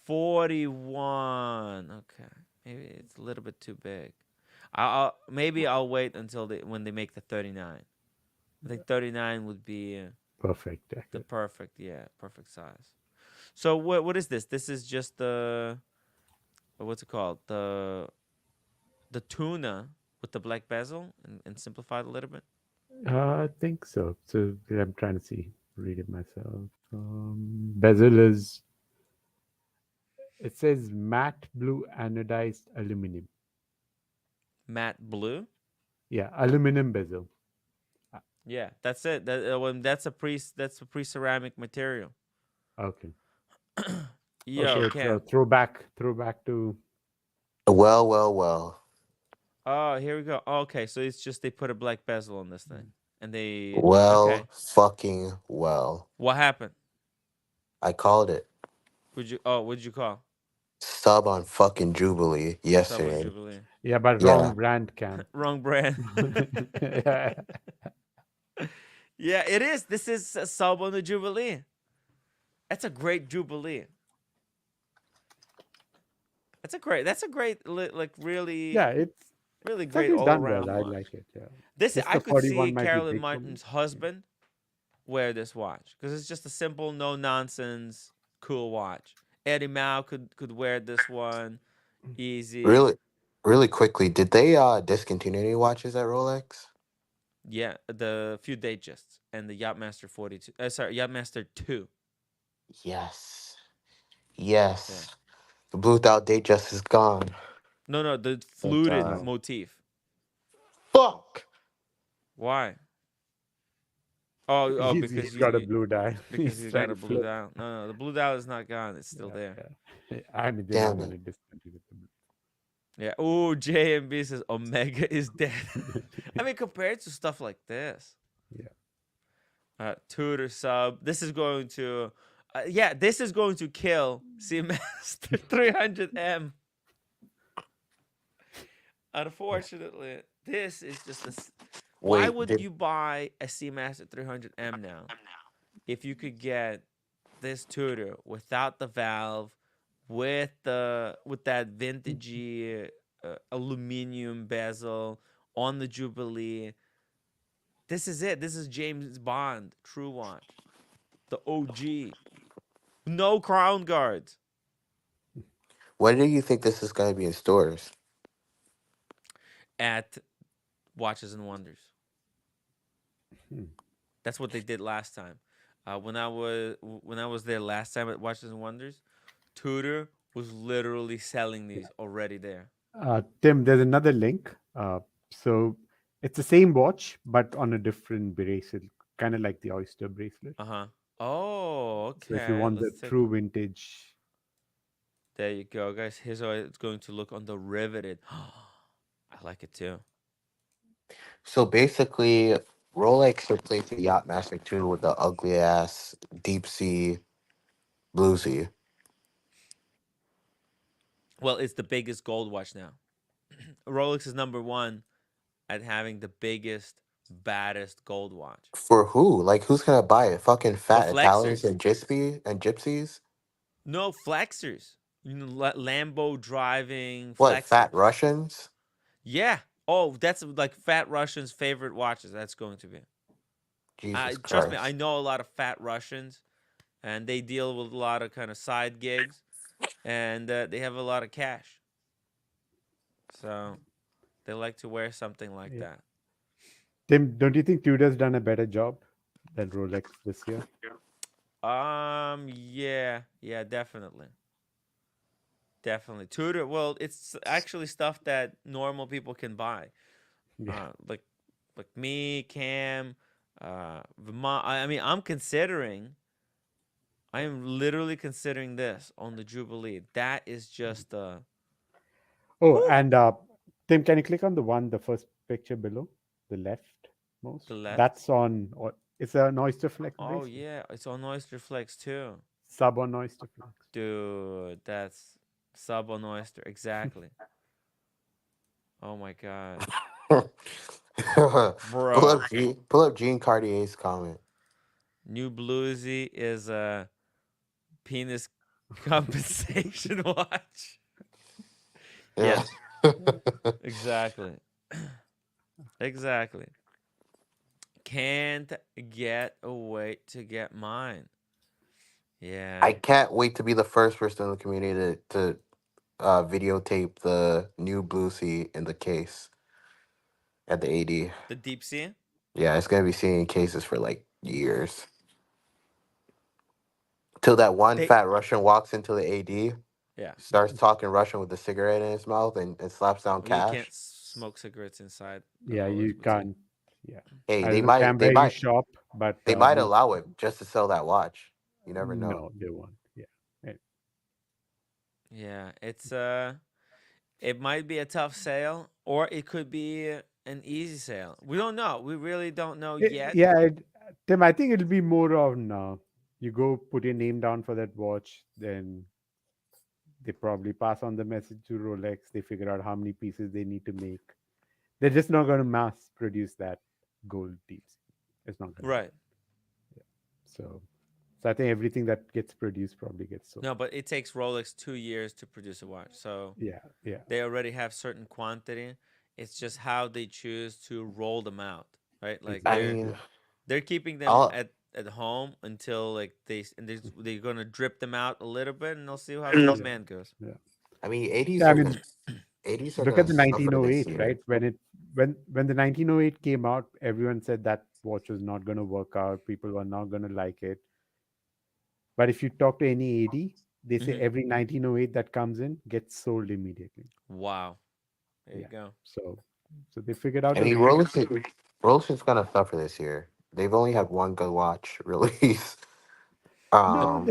41. Okay. Maybe it's a little bit too big. Maybe I'll wait until when they make the 39. I think 39 would be Perfect. the perfect size. So what is this? This is just the what's it called? The tuna with the black bezel and simplified a little bit. I think so. So I'm trying to read it myself. Bezel is, it says matte blue anodized aluminum. Matte blue. Yeah, aluminum bezel. Yeah, that's it. That's a pre-ceramic material. Okay. Yeah. So Okay. it's a throwback to. Well. Oh, here we go. Okay, so it's just they put a black bezel on this thing, and they Well, fucking well. What happened? I called it. What'd you call? Sub on fucking Jubilee yesterday. Sub on Jubilee. Yeah, but Yeah. wrong brand, Cam. Wrong brand. Yeah. Yeah, it is. This is a sub on the Jubilee. That's a great Jubilee. That's a great, like really, Yeah, really it's great actually all done well. around I watch. like it. Yeah. This Just I the could see 41 might be Carolyn big for me. Martin's husband wear this watch because it's just a simple, no nonsense, cool watch. Eddie Mao could wear this one easy. Really, really quickly, did they discontinue any watches at Rolex? Yeah, the few Datejusts and the Yacht Master 42. Sorry, Yacht Master 2. Yes. Yeah. Yes. The blued out date just is gone. No, the But fluted motif. Fuck. Why? Oh, He's got a blue dial. because He's you trying got to a blue flip. dial. No, the blue dial is not gone. It's still there. Yeah. I mean, they're not Damn going to it. discontinue the blue. Yeah. Oh, JMB says Omega is dead. I mean, compared to stuff like this. Yeah. Tudor sub. This is going to, this is going to kill Master 300M. Unfortunately, this is just a. Why Wait, would you buy a Master 300M now if you could get this Tudor without the valve, with that vintagey aluminum bezel on the Jubilee? This is it. This is James Bond True Watch, the OG. No crown guards. when do you think this is going to be in stores? At Watches and Wonders. That's what they did last time. When I was there last time at Watches and Wonders, Tudor was literally selling these already there. Tim, there's another link. So it's the same watch, but on a different bracelet, kind of like the Oyster bracelet. Oh, So if you okay. want the Let's take. true vintage, There you go, guys. Here's how it's going to look on the riveted. I like it too. So basically, Rolex replaced the Yacht Master 2 with the ugly ass deep sea bluesy. Well, it's the biggest gold watch now. Rolex is number one at having the biggest, baddest gold watch. For who? Like, who's gonna buy it? Fucking The fat Italians flexers. and gypsies? No, flexers. Lambo driving What, fat flexers. Russians? Yeah. Oh, that's like Fat Russian's favorite watches. That's going to be. Jesus Trust me, Christ. I know a lot of Fat Russians, and they deal with a lot of kind of side gigs, and they have a lot of cash. So they like to wear something like that. Tim, don't you think Tudor's done a better job than Rolex this year? Yeah, definitely. Definitely. Tudor, well, it's actually stuff that normal people can buy. Like me, Cam, Vermont. I mean, I am literally considering this on the Jubilee. That is just Oh, whew, and Tim, can you click on the first picture below, the left most? the left. That's on. It's an Oyster Flex Oh bracelet. yeah, it's on Oyster Flex too. Sub on Oyster Flex. Dude, that's sub on Oyster. Exactly. Oh my god. Bro. Pull up Jean Cartier's comment. New Bluesy is a penis compensation watch. Yeah. Exactly. Exactly. Can't get away to get mine. Yeah. I can't wait to be the first person in the community to videotape the new Blue Sea in the case at the AD. The deep sea? Yeah, it's gonna be seen in cases for like years. Till that one fat Russian walks into the AD, Yeah. starts talking Russian with a cigarette in his mouth and slaps down Well, you cash. can't smoke cigarettes inside. The Yeah, Rolex you boutique. can't. Yeah. Hey, I they don't know, Cam, where you might shop, but they might most- allow it just to sell that watch. You never know. No, they won't. Yeah. Yeah, it's it might be a tough sale, or it could be an easy sale. We don't know. We really don't know yet. Yeah, Tim, I think it'll be more on you go put your name down for that watch, then they probably pass on the message to Rolex. They figure out how many pieces they need to make. They're just not going to mass produce that gold piece. It's not going to. Right. So So I think everything that gets produced probably gets sold. No, but it takes Rolex 2 years to produce a watch. So Yeah, yeah. they already have certain quantity. It's just how they choose to roll them out, right? Like I Exactly. mean, they're keeping them I'll, at home until like they're gonna drip them out a little bit, and they'll see how the Yeah, demand goes. yeah. I mean, 80s Yeah, I are mean, 80s are look gonna at the suffer this 1908, year. right? When the 1908 came out, everyone said that watch was not going to work out. People were not going to like it. But if you talk to any AD, they say Hmm. every 1908 that comes in gets sold immediately. Wow, there you Yeah. go. So they figured out I a mean, way. Rolex is gonna suffer this year. They've only had one good watch release. No, Um,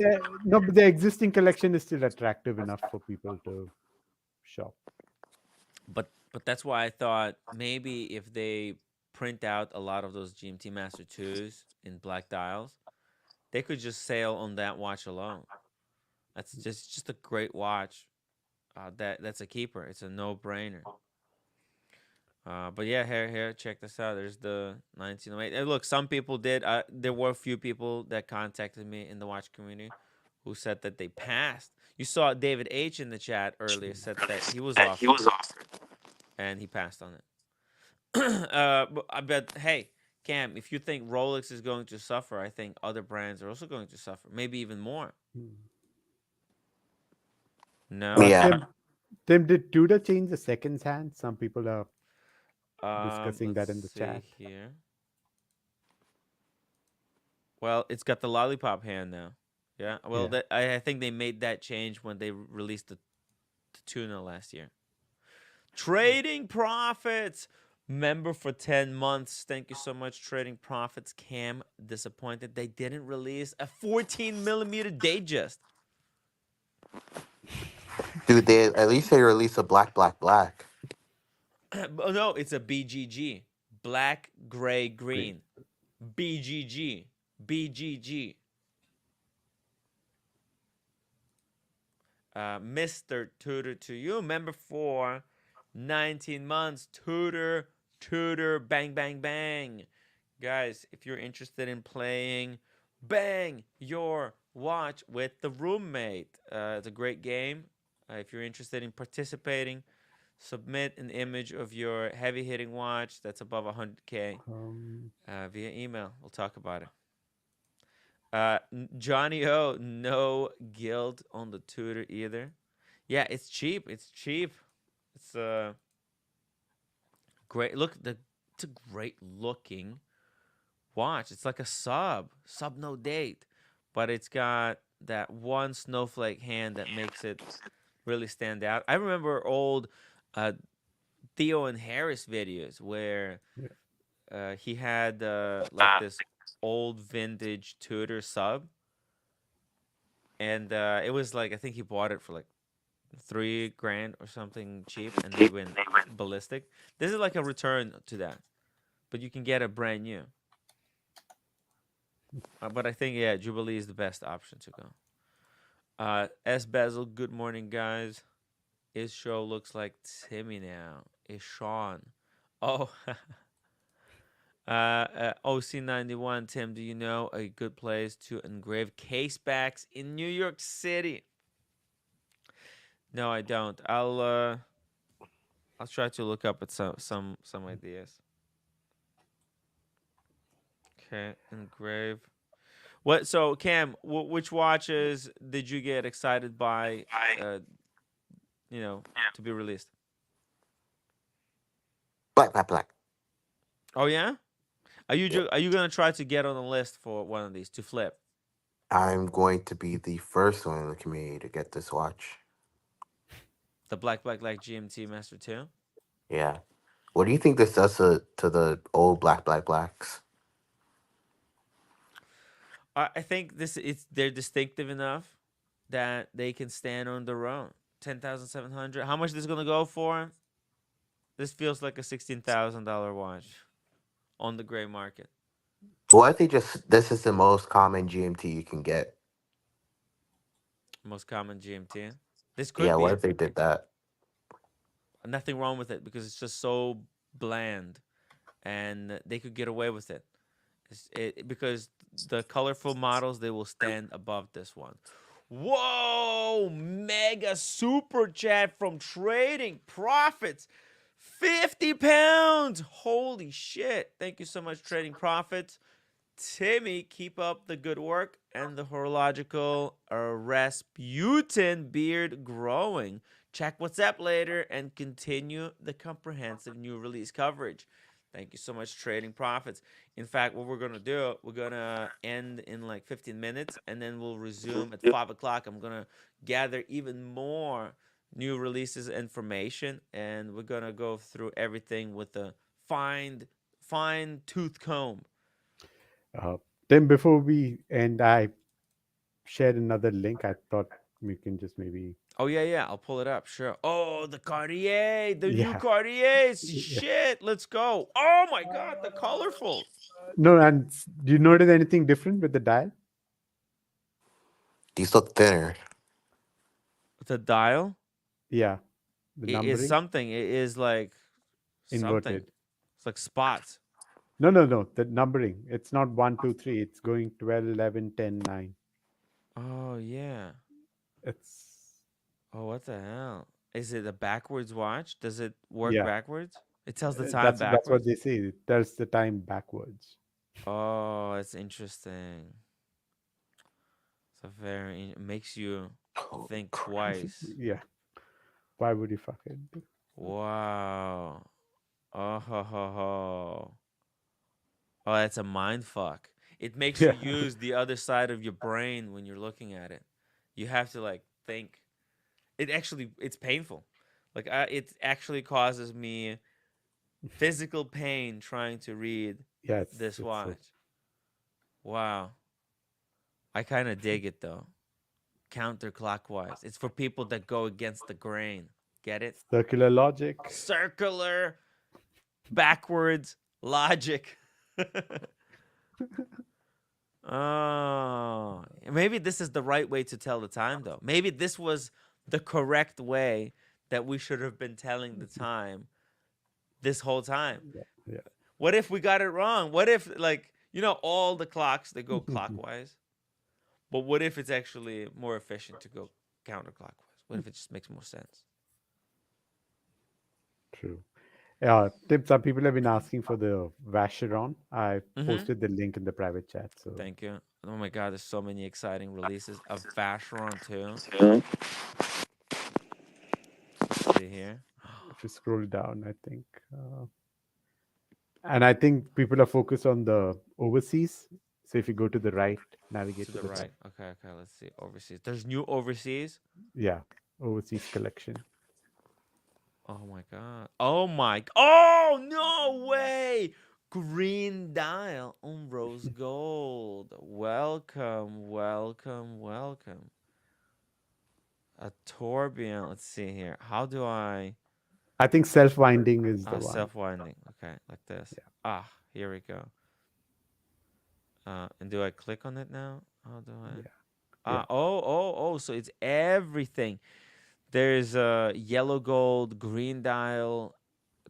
but the existing collection is still attractive enough for people to shop. But that's why I thought maybe if they print out a lot of those GMT Master 2s in black dials, they could just sail on that watch alone. That's just a great watch. That's a keeper. It's a no brainer. But yeah, here, check this out. There's the 1908. And look, some people did. There were a few people that contacted me in the watch community who said that they passed. You saw David H in the chat earlier said that he was offered and he passed on it. But I bet. Hey, Cam, if you think Rolex is going to suffer, I think other brands are also going to suffer, maybe even more. Hmm. No. yeah. Tim, did Tudor change the seconds hand? Some people are discussing Let's that in the see chat. here. Well, it's got the lollipop hand now. Yeah. Well, Yeah. I think they made that change when they released the tuna last year. Trading Profits. Member for 10 months. Thank you so much, Trading Profits. Cam, disappointed they didn't release a 14 millimeter Datejust. Dude, they at least they released a black. Oh, no, it's a BGG. Black, gray, Great. green. BGG. BGG. Mr. Tutor to you. Member for 19 months. Tutor, bang, bang, bang. Guys, if you're interested in playing Bang Your Watch with the Roommate, it's a great game. If you're interested in participating, submit an image of your heavy hitting watch that's above 100K via email. We'll talk about it. Johnny O, no guilt on the Tudor either. Yeah, it's cheap. It's cheap. It's great. Look, it's a great looking watch. It's like a sub no date, but it's got that one snowflake hand that makes it really stand out. I remember old Theo and Harris videos where Yeah. he had like this old vintage Tudor sub, and it was like I think he bought it for like 3 grand or something cheap, and they went ballistic. This is like a return to that, but you can get a brand new. But I think yeah, Jubilee is the best option to go. S Basil, good morning, guys. His show looks like Timmy now. Is Sean? Oh, OC91. Tim, do you know a good place to engrave casebacks in New York City? No, I don't. I'll try to look up at some ideas. Okay, engrave. What? So Cam, which watches did you get excited by? You know, to be released. Black. Oh yeah. Are you Yep. are you gonna try to get on the list for one of these to flip? I'm going to be the first one in the community to get this watch. The black GMT Master 2? Yeah. What do you think this does to the old blacks? I think they're distinctive enough that they can stand on their own. 10,700. How much this gonna go for? This feels like a $16,000 watch on the gray market. What if they just this is the most common GMT you can get? Most common GMT. This Yeah, could what be. if they did that? Nothing wrong with it because it's just so bland, and they could get away with it. Because the colorful models, they will stand above this one. Whoa! Mega super chat from Trading Profits. 50 pounds. Holy shit. Thank you so much, Trading Profits. Timmy, keep up the good work and the horological Rasputin beard growing. Check what's up later and continue the comprehensive new release coverage. Thank you so much, Trading Profits. In fact, what we're going to do, we're going to end in like 15 minutes and then we'll resume at 5 o'clock. I'm going to gather even more new releases information and we're going to go through everything with a fine tooth comb. Tim, before we end, I shared another link. I thought we can just maybe. Oh yeah, I'll pull it up. Sure. Oh, the Cartier, the new Yeah. Cartiers. Yeah. Shit, let's go. Oh my God, the colorful. No, and do you notice anything different with the dial? These look thinner. The dial. Yeah, the It is numbering something. It is like something. inverted. It's like spots. No, no, no. The numbering. It's not 1, 2, 3. It's going 12, 11, 10, 9. Oh yeah. It's Oh, what the hell? Is it a backwards watch? Does it work yeah. backwards? It tells the time That's what backwards. they say. It tells the time backwards. Oh, that's interesting. It makes you Oh, think twice. Yeah. Why would you fuck it? Wow. Oh ho ho ho. Oh, that's a mind fuck. It makes you Yeah. use the other side of your brain when you're looking at it. You have to like think. It's painful. Like it actually causes me physical pain trying to read Yeah. this It's so watch. Wow. I kind of dig it though. Counterclockwise. It's for people that go against the grain. Get it? circular logic. Circular, backwards logic. Oh, maybe this is the right way to tell the time, though. Maybe this was the correct way that we should have been telling the time this whole time. Yeah. What if we got it wrong? What if, like, all the clocks, they go clockwise? But what if it's actually more efficient to go counterclockwise? What if it just makes more sense? True. Yeah, Tim, some people have been asking for the Vacheron. I Mm-hmm. posted the link in the private chat. So Thank you. Oh my God, there's so many exciting releases of Vacheron too. See here. if you scroll down, I think. And I think people are focused on the overseas. So if you go to the right, navigate To to the the right. top. Okay, let's see. Overseas. There's new overseas. Yeah, overseas collection. Oh my God. Oh, no way. Green dial on rose gold. Welcome, welcome, welcome. A tourbillon. Let's see here. How do I I think self-winding is the one. self-winding? Okay, like this. Yeah. Here we go. And do I click on it now? How do I? Yeah. Oh, so it's everything. There's a yellow gold, green dial,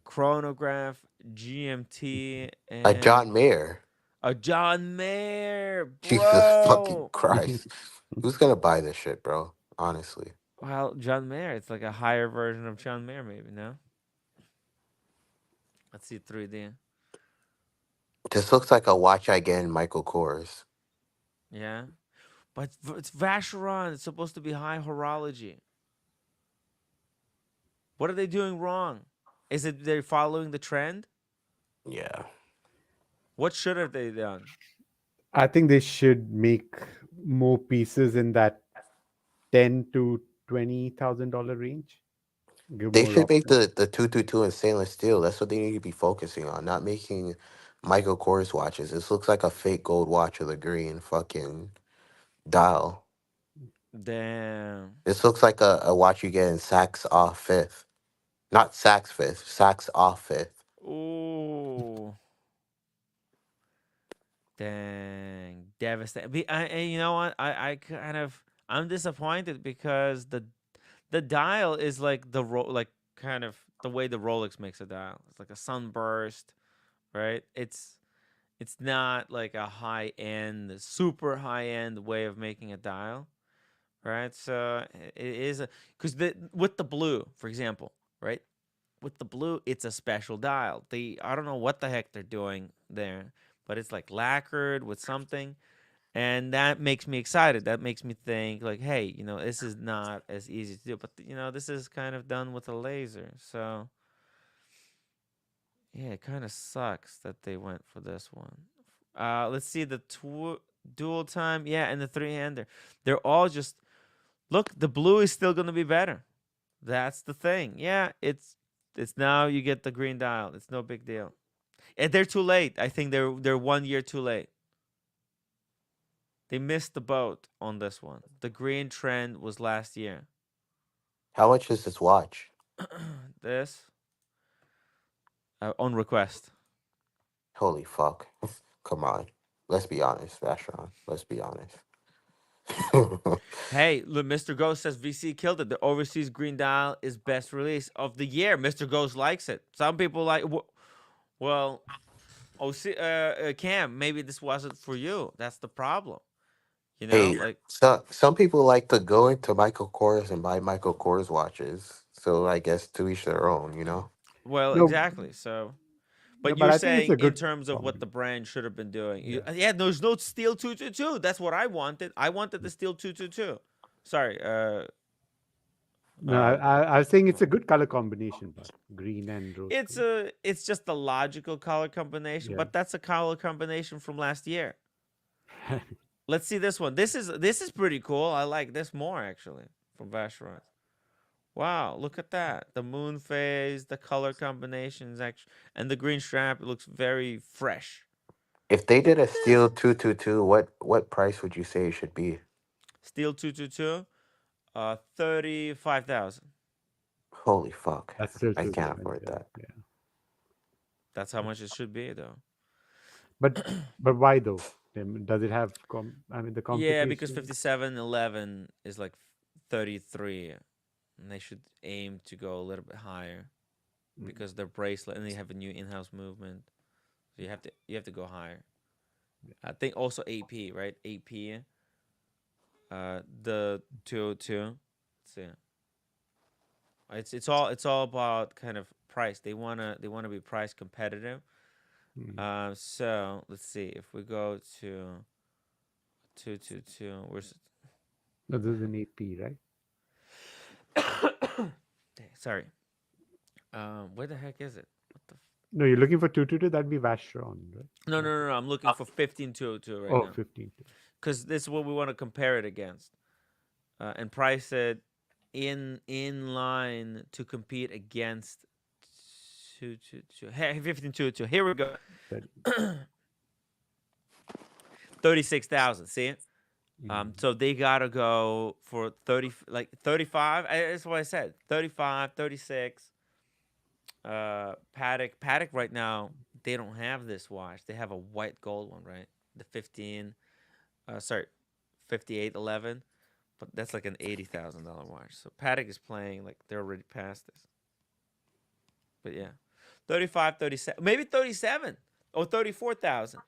chronograph, GMT, a and John Mayer. a John Mayer, Jesus fucking bro. Christ. Who's gonna buy this shit, bro? Honestly. Well, John Mayer, it's like a higher version of John Mayer, maybe, no? Let's see 3D. This looks like a watch I get in Michael Kors. Yeah. But it's Vacheron. It's supposed to be high horology. What are they doing wrong? Is it they're following the trend? Yeah. What should have they done? I think they should make more pieces in that $10,000 to $20,000 range. Give They more should make options. the 222 in stainless steel. That's what they need to be focusing on, not making Michael Kors watches. This looks like a fake gold watch with a green fucking dial. Damn. This looks like a watch you get in Saks off Fifth. Not Saks Fifth, Saks off Fifth. Ooh. Dang. Devastating. And you know what? I'm disappointed because the dial is like like kind of the way the Rolex makes a dial. It's like a sunburst, right? It's not like a high end, super high end way of making a dial, right? So it is because with the blue, for example, right? With the blue, it's a special dial. I don't know what the heck they're doing there, but it's like lacquered with something, and that makes me excited. That makes me think like, hey, this is not as easy to do, but this is kind of done with a laser. So yeah, it kind of sucks that they went for this one. Let's see the dual time, yeah, and the three-hander. They're all just look. The blue is still gonna be better. That's the thing. Yeah, it's now you get the green dial. It's no big deal. And they're too late. I think they're 1 year too late. They missed the boat on this one. The green trend was last year. How much is this watch? This on request. Holy fuck. Come on. Let's be honest, Vashon. Let's be honest. Hey, look, Mr. Ghost says VC killed it. The overseas green dial is best release of the year. Mr. Ghost likes it. Some people like. Well, Cam, maybe this wasn't for you. That's the problem. Hey, Like some people like to go into Michael Kors and buy Michael Kors watches. So I guess to each their own. well, No, exactly. So, no, but but you're I think it's saying a in good terms of what the combination. brand should have been doing. Yeah. Yeah, there's no steel 222. That's what I wanted. I wanted the steel 222. Sorry. No, I was saying it's a good color combination, but green and rose gold. It's just a logical color combination, Yeah. but that's a color combination from last year. Let's see this one. This is pretty cool. I like this more actually from Vacheron. Wow, look at that. The moon phase, the color combinations actually, and the green strap, it looks very fresh. If they did a steel 222, what price would you say it should be? Steel 222, 35,000. Holy fuck. That's still I too can't afford expensive. that. Yeah. That's how much it should be though. But why though? Does it have the Yeah, because complications? 5711 is like 33, and they should aim to go a little bit higher because they're bracelet and they have a new in-house movement. So you have to go higher. I think also AP, right? AP. The 202. Let's see. It's all about kind of price. They wanna be price competitive. So let's see if we go to 222. Where's No, this is an AP, right? sorry. Where the heck is it? What the? No, you're looking for 222. That'd be Vacheron, right? No. I'm looking for 15202 right Oh, now 15. because this is what we want to compare it against, and price it in line to compete against 222. Hey, 15202. Here we go. 36,000. See it? So they gotta go for 35. That's what I said. 35, 36. Paddock right now, they don't have this watch. They have a white gold one, right? The 5811. But that's like an $80,000 watch. So Paddock is playing like they're already past this. But yeah. 35, 37, maybe 37 or 34,000.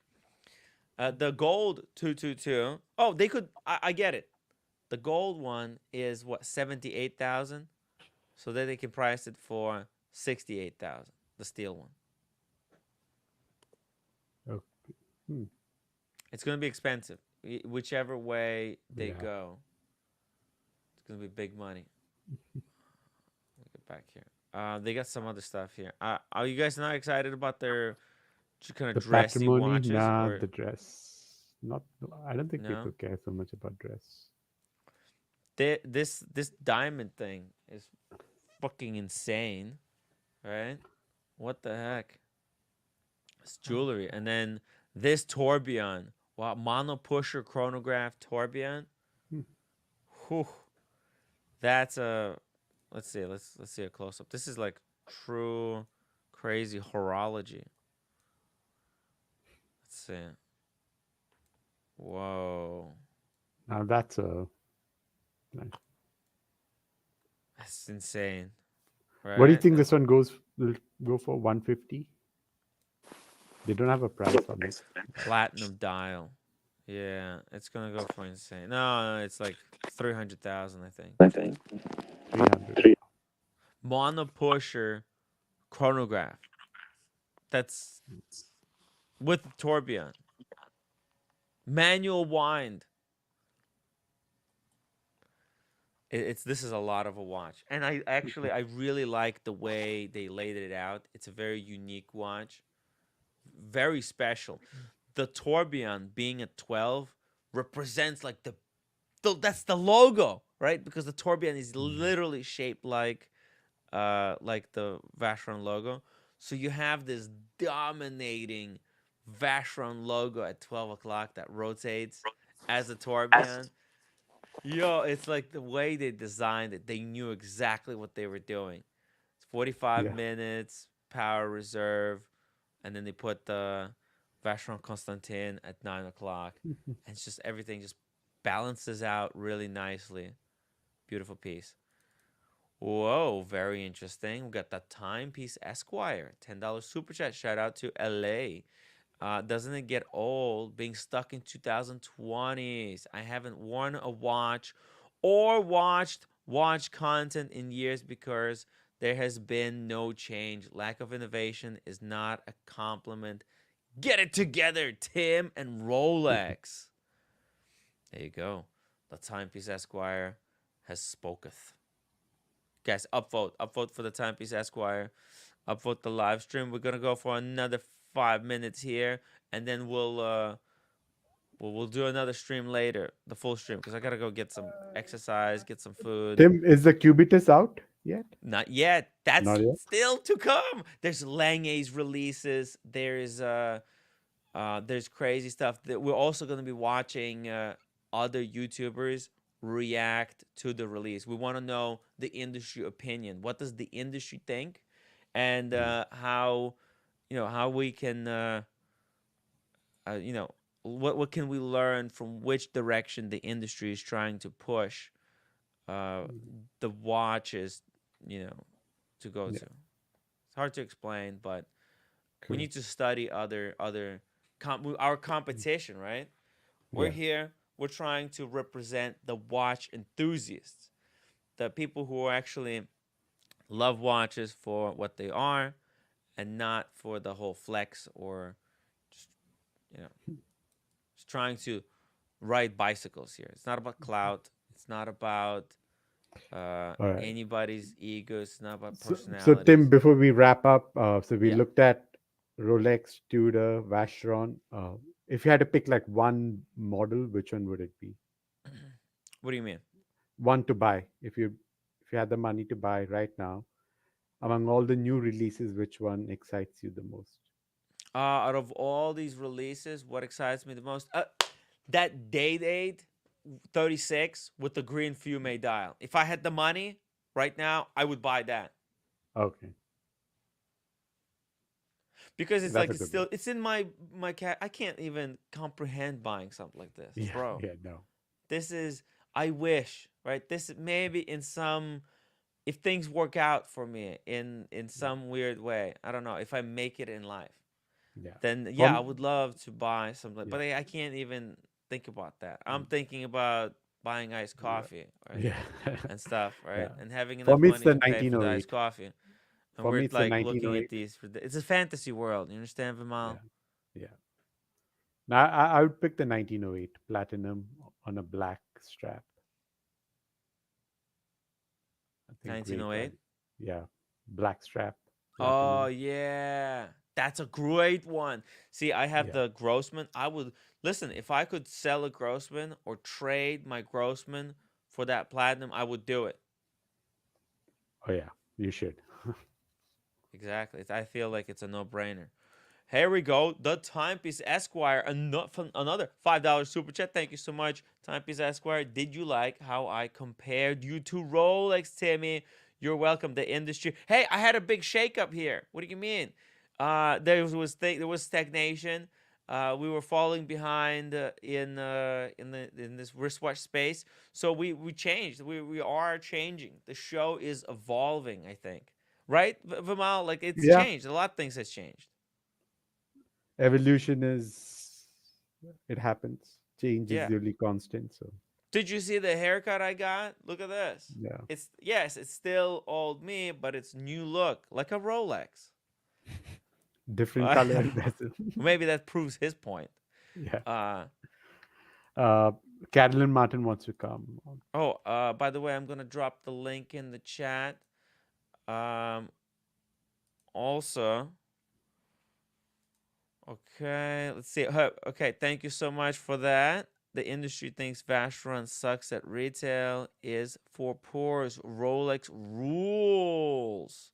The gold 222. Oh, they could. I get it. The gold one is what 78,000, so that they can price it for 68,000. The steel one. Okay. It's gonna be expensive. Whichever way they Yeah. go, it's gonna be big money. Let me get back here. They got some other stuff here. Are you guys not excited about their kind The of dressy patrimony, watches? nah, Or the dress. Not. I don't think no? people care so much about dress. This diamond thing is fucking insane, right? What the heck? It's jewelry, and then this tourbillon. Wow, mono pusher chronograph tourbillon. Hmm. Whew. That's a. Let's see. Let's see a close up. This is like true, crazy horology. Let's see. Whoa. Now that's a. That's insane. Right? What do you think this one will go for? 150. They don't have a price on it. Platinum dial. Yeah, it's gonna go for insane. No, it's like 300,000, I think. 300. Mono pusher chronograph. That's with tourbillon. Manual wind. It's this is a lot of a watch, and I really like the way they laid it out. It's a very unique watch, very special. The tourbillon being a 12 represents like that's the logo, right? Because the tourbillon is literally shaped like the Vacheron logo. So you have this dominating Vacheron logo at 12 o'clock that rotates as a tourbillon. Yo, it's like the way they designed it. They knew exactly what they were doing. It's 45 Yeah. minutes, power reserve, and then they put the Vacheron Constantin at 9 o'clock. And it's just everything just balances out really nicely. Beautiful piece. Whoa, very interesting. We got the Timepiece Esquire, $10 super chat. Shout out to LA. Doesn't it get old being stuck in 2020s? I haven't worn a watch or watched watch content in years because there has been no change. Lack of innovation is not a compliment. Get it together, Tim and Rolex. There you go. The Timepiece Esquire has spoketh. Guys, upvote for the Timepiece Esquire, upvote the live stream. We're gonna go for another 5 minutes here, and then we'll do another stream later, the full stream, because I gotta go get some exercise, get some food. Tim, is the Cubitus out yet? Not yet. That's Not yet? still to come. There's Lange's releases. There's crazy stuff that we're also gonna be watching. Other YouTubers react to the release. We want to know the industry opinion. What does the industry think, and how we can what can we learn from which direction the industry is trying to push the watches to go to. It's hard to explain, but we need to study our competition, right? We're here. We're trying to represent the watch enthusiasts, the people who actually love watches for what they are and not for the whole flex or just, just trying to ride bicycles here. It's not about clout. It's not about anybody's ego. It's not about personality. So Tim, before we wrap up, we looked at Rolex, Tudor, Vacheron. If you had to pick like one model, which one would it be? What do you mean? One to buy. If you had the money to buy right now, among all the new releases, which one excites you the most? Out of all these releases, what excites me the most? That Date 36 with the green fume dial. If I had the money right now, I would buy that. Okay. Because it's in my cat. I can't even comprehend buying something like this, bro. Yeah, no. This is, I wish, right? This maybe if things work out for me in some weird way, I don't know, if I make it in life, then I would love to buy something, but I can't even think about that. I'm thinking about buying iced coffee, right? And stuff, right? And having enough money to pay for the iced coffee. And For we're me, it's like the looking 1908. at these. It's a fantasy world. You understand, Vimal? Yeah. Now I would pick the 1908 platinum on a black strap. 1908? Yeah. Black strap. Oh, Platinum. yeah. That's a great one. See, I have the Grossman. Listen, if I could sell a Grossman or trade my Grossman for that platinum, I would do it. Oh, yeah. You should. Exactly. I feel like it's a no-brainer. Here we go. The Timepiece Esquire. Another $5 super chat. Thank you so much, Timepiece Esquire. Did you like how I compared you to Rolex, Timmy? You're welcome. The industry. Hey, I had a big shakeup here. What do you mean? There was stagnation. We were falling behind in this wristwatch space. So we changed. We are changing. The show is evolving, I think. Right, Vimal? Like it's changed. A lot of things has changed. evolution is, it happens. Change is Yeah. the only constant. So Did you see the haircut I got? Look at this. yeah, It's still old me, but it's new look, like a Rolex. different color and bezel. Maybe that proves his point. Yeah. Uh, Carolyn Martin wants to come on. by the way, I'm gonna drop the link in the chat. Also, okay, let's see. Okay, thank you so much for that. The industry thinks fast run sucks at retail is for poors. Rolex rules.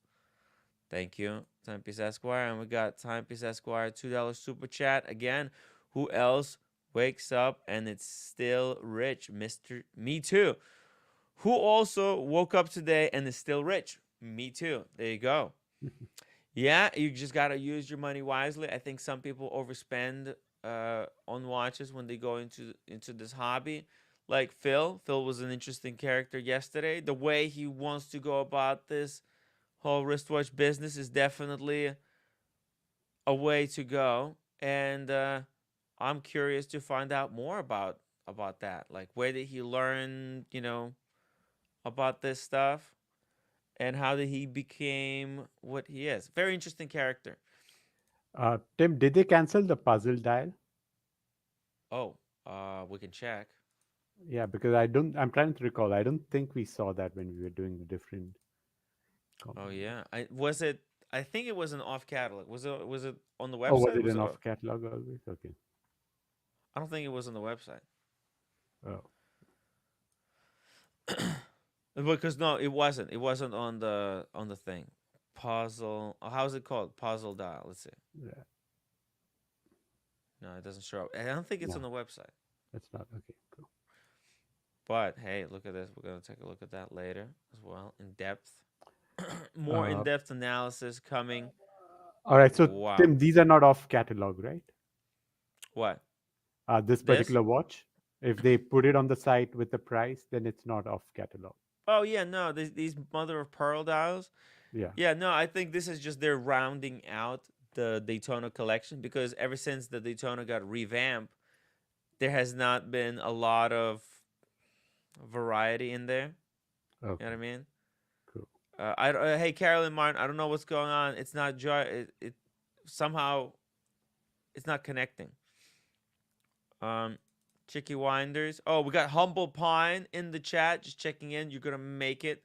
Thank you, Timepiece Esquire. And we got Timepiece Esquire $2 super chat again. Who else wakes up and it's still rich? Mr. Me Too. Who also woke up today and is still rich? Me too. There you go. Yeah, you just gotta use your money wisely. I think some people overspend on watches when they go into this hobby. Like Phil. Phil was an interesting character yesterday. The way he wants to go about this whole wristwatch business is definitely a way to go. And I'm curious to find out more about that. Like, where did he learn, about this stuff? And how did he became what he is? Very interesting character. Tim, did they cancel the puzzle dial? Oh, we can check. Yeah, because I'm trying to recall. I don't think we saw that when we were doing the different. Oh yeah, I think it was an off catalog. Was it on the website? Oh, was it an off catalog always? Okay. I don't think it was on the website. Oh. Because no, it wasn't. It wasn't on the thing. Puzzle. How's it called? Puzzle dial. Let's see. Yeah. No, it doesn't show up. I don't think it's on the website. That's not okay. Cool. But hey, look at this. We're gonna take a look at that later as well, in depth. More in-depth analysis coming. All right. So wow. Tim, these are not off catalog, right? What? This particular watch. If they put it on the site with the price, then it's not off catalog. Oh yeah, no, these mother of pearl dials. Yeah, no, I think this is just they're rounding out the Daytona collection, because ever since the Daytona got revamped, there has not been a lot of variety in there. Okay. You know what I mean? Cool. Hey, Carolyn Martin, I don't know what's going on. It's not joy. It somehow it's not connecting. Chicky Winders. Oh, we got Humble Pine in the chat. Just checking in. You're going to make it.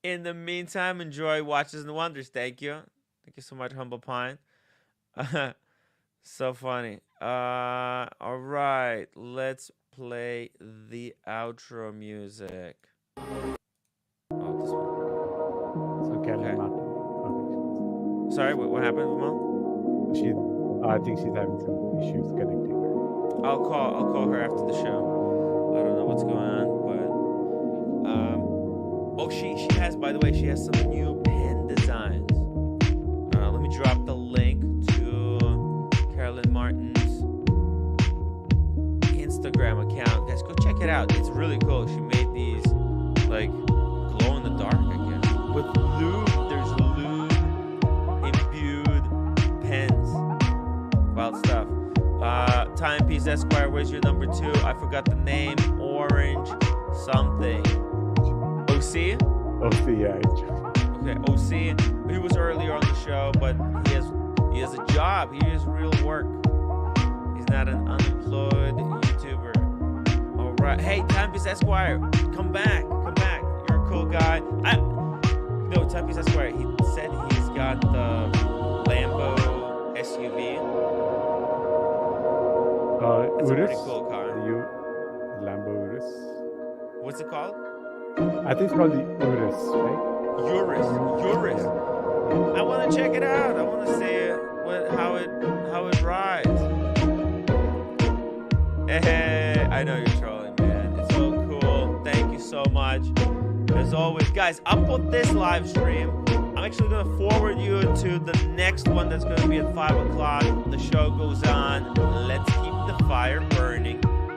In the meantime, enjoy Watches and Wonders. Thank you. Thank you so much, Humble Pine. So funny. All right. Let's play the outro music. Oh, this one. So Carolyn Martin. Okay. Sorry, what happened, Vimal? I think she's having some issues connecting. I'll call her after the show. I don't know what's going on, but she has, by the way, she has some new pen designs. Let me drop the link to Carolyn Martin's Instagram account. Guys, go check it out. It's really cool. She made these like glow in the dark, I guess, with lube. There's lube imbued pens. Wild stuff. Timepiece Esquire, where's your number 2? I forgot the name. Orange something. OC? OC, yeah. Okay, OC. He was earlier on the show, but he has a job. He has real work. He's not an unemployed YouTuber. All right. Hey, Timepiece Esquire, come back. You're a cool guy. No, Timepiece Esquire, he said he's got the Lambo SUV. That's a pretty cool car. Lambo Urus. What's it called? I think it's called the Urus, right? Urus. Yeah. I want to check it out. I want to see how it rides. Hey, I know you're trolling, man. It's so cool. Thank you so much. As always, guys, I'll put this live stream. I'm actually going to forward you to the next one that's going to be at 5 o'clock. The show goes on. Let's keep the fire burning.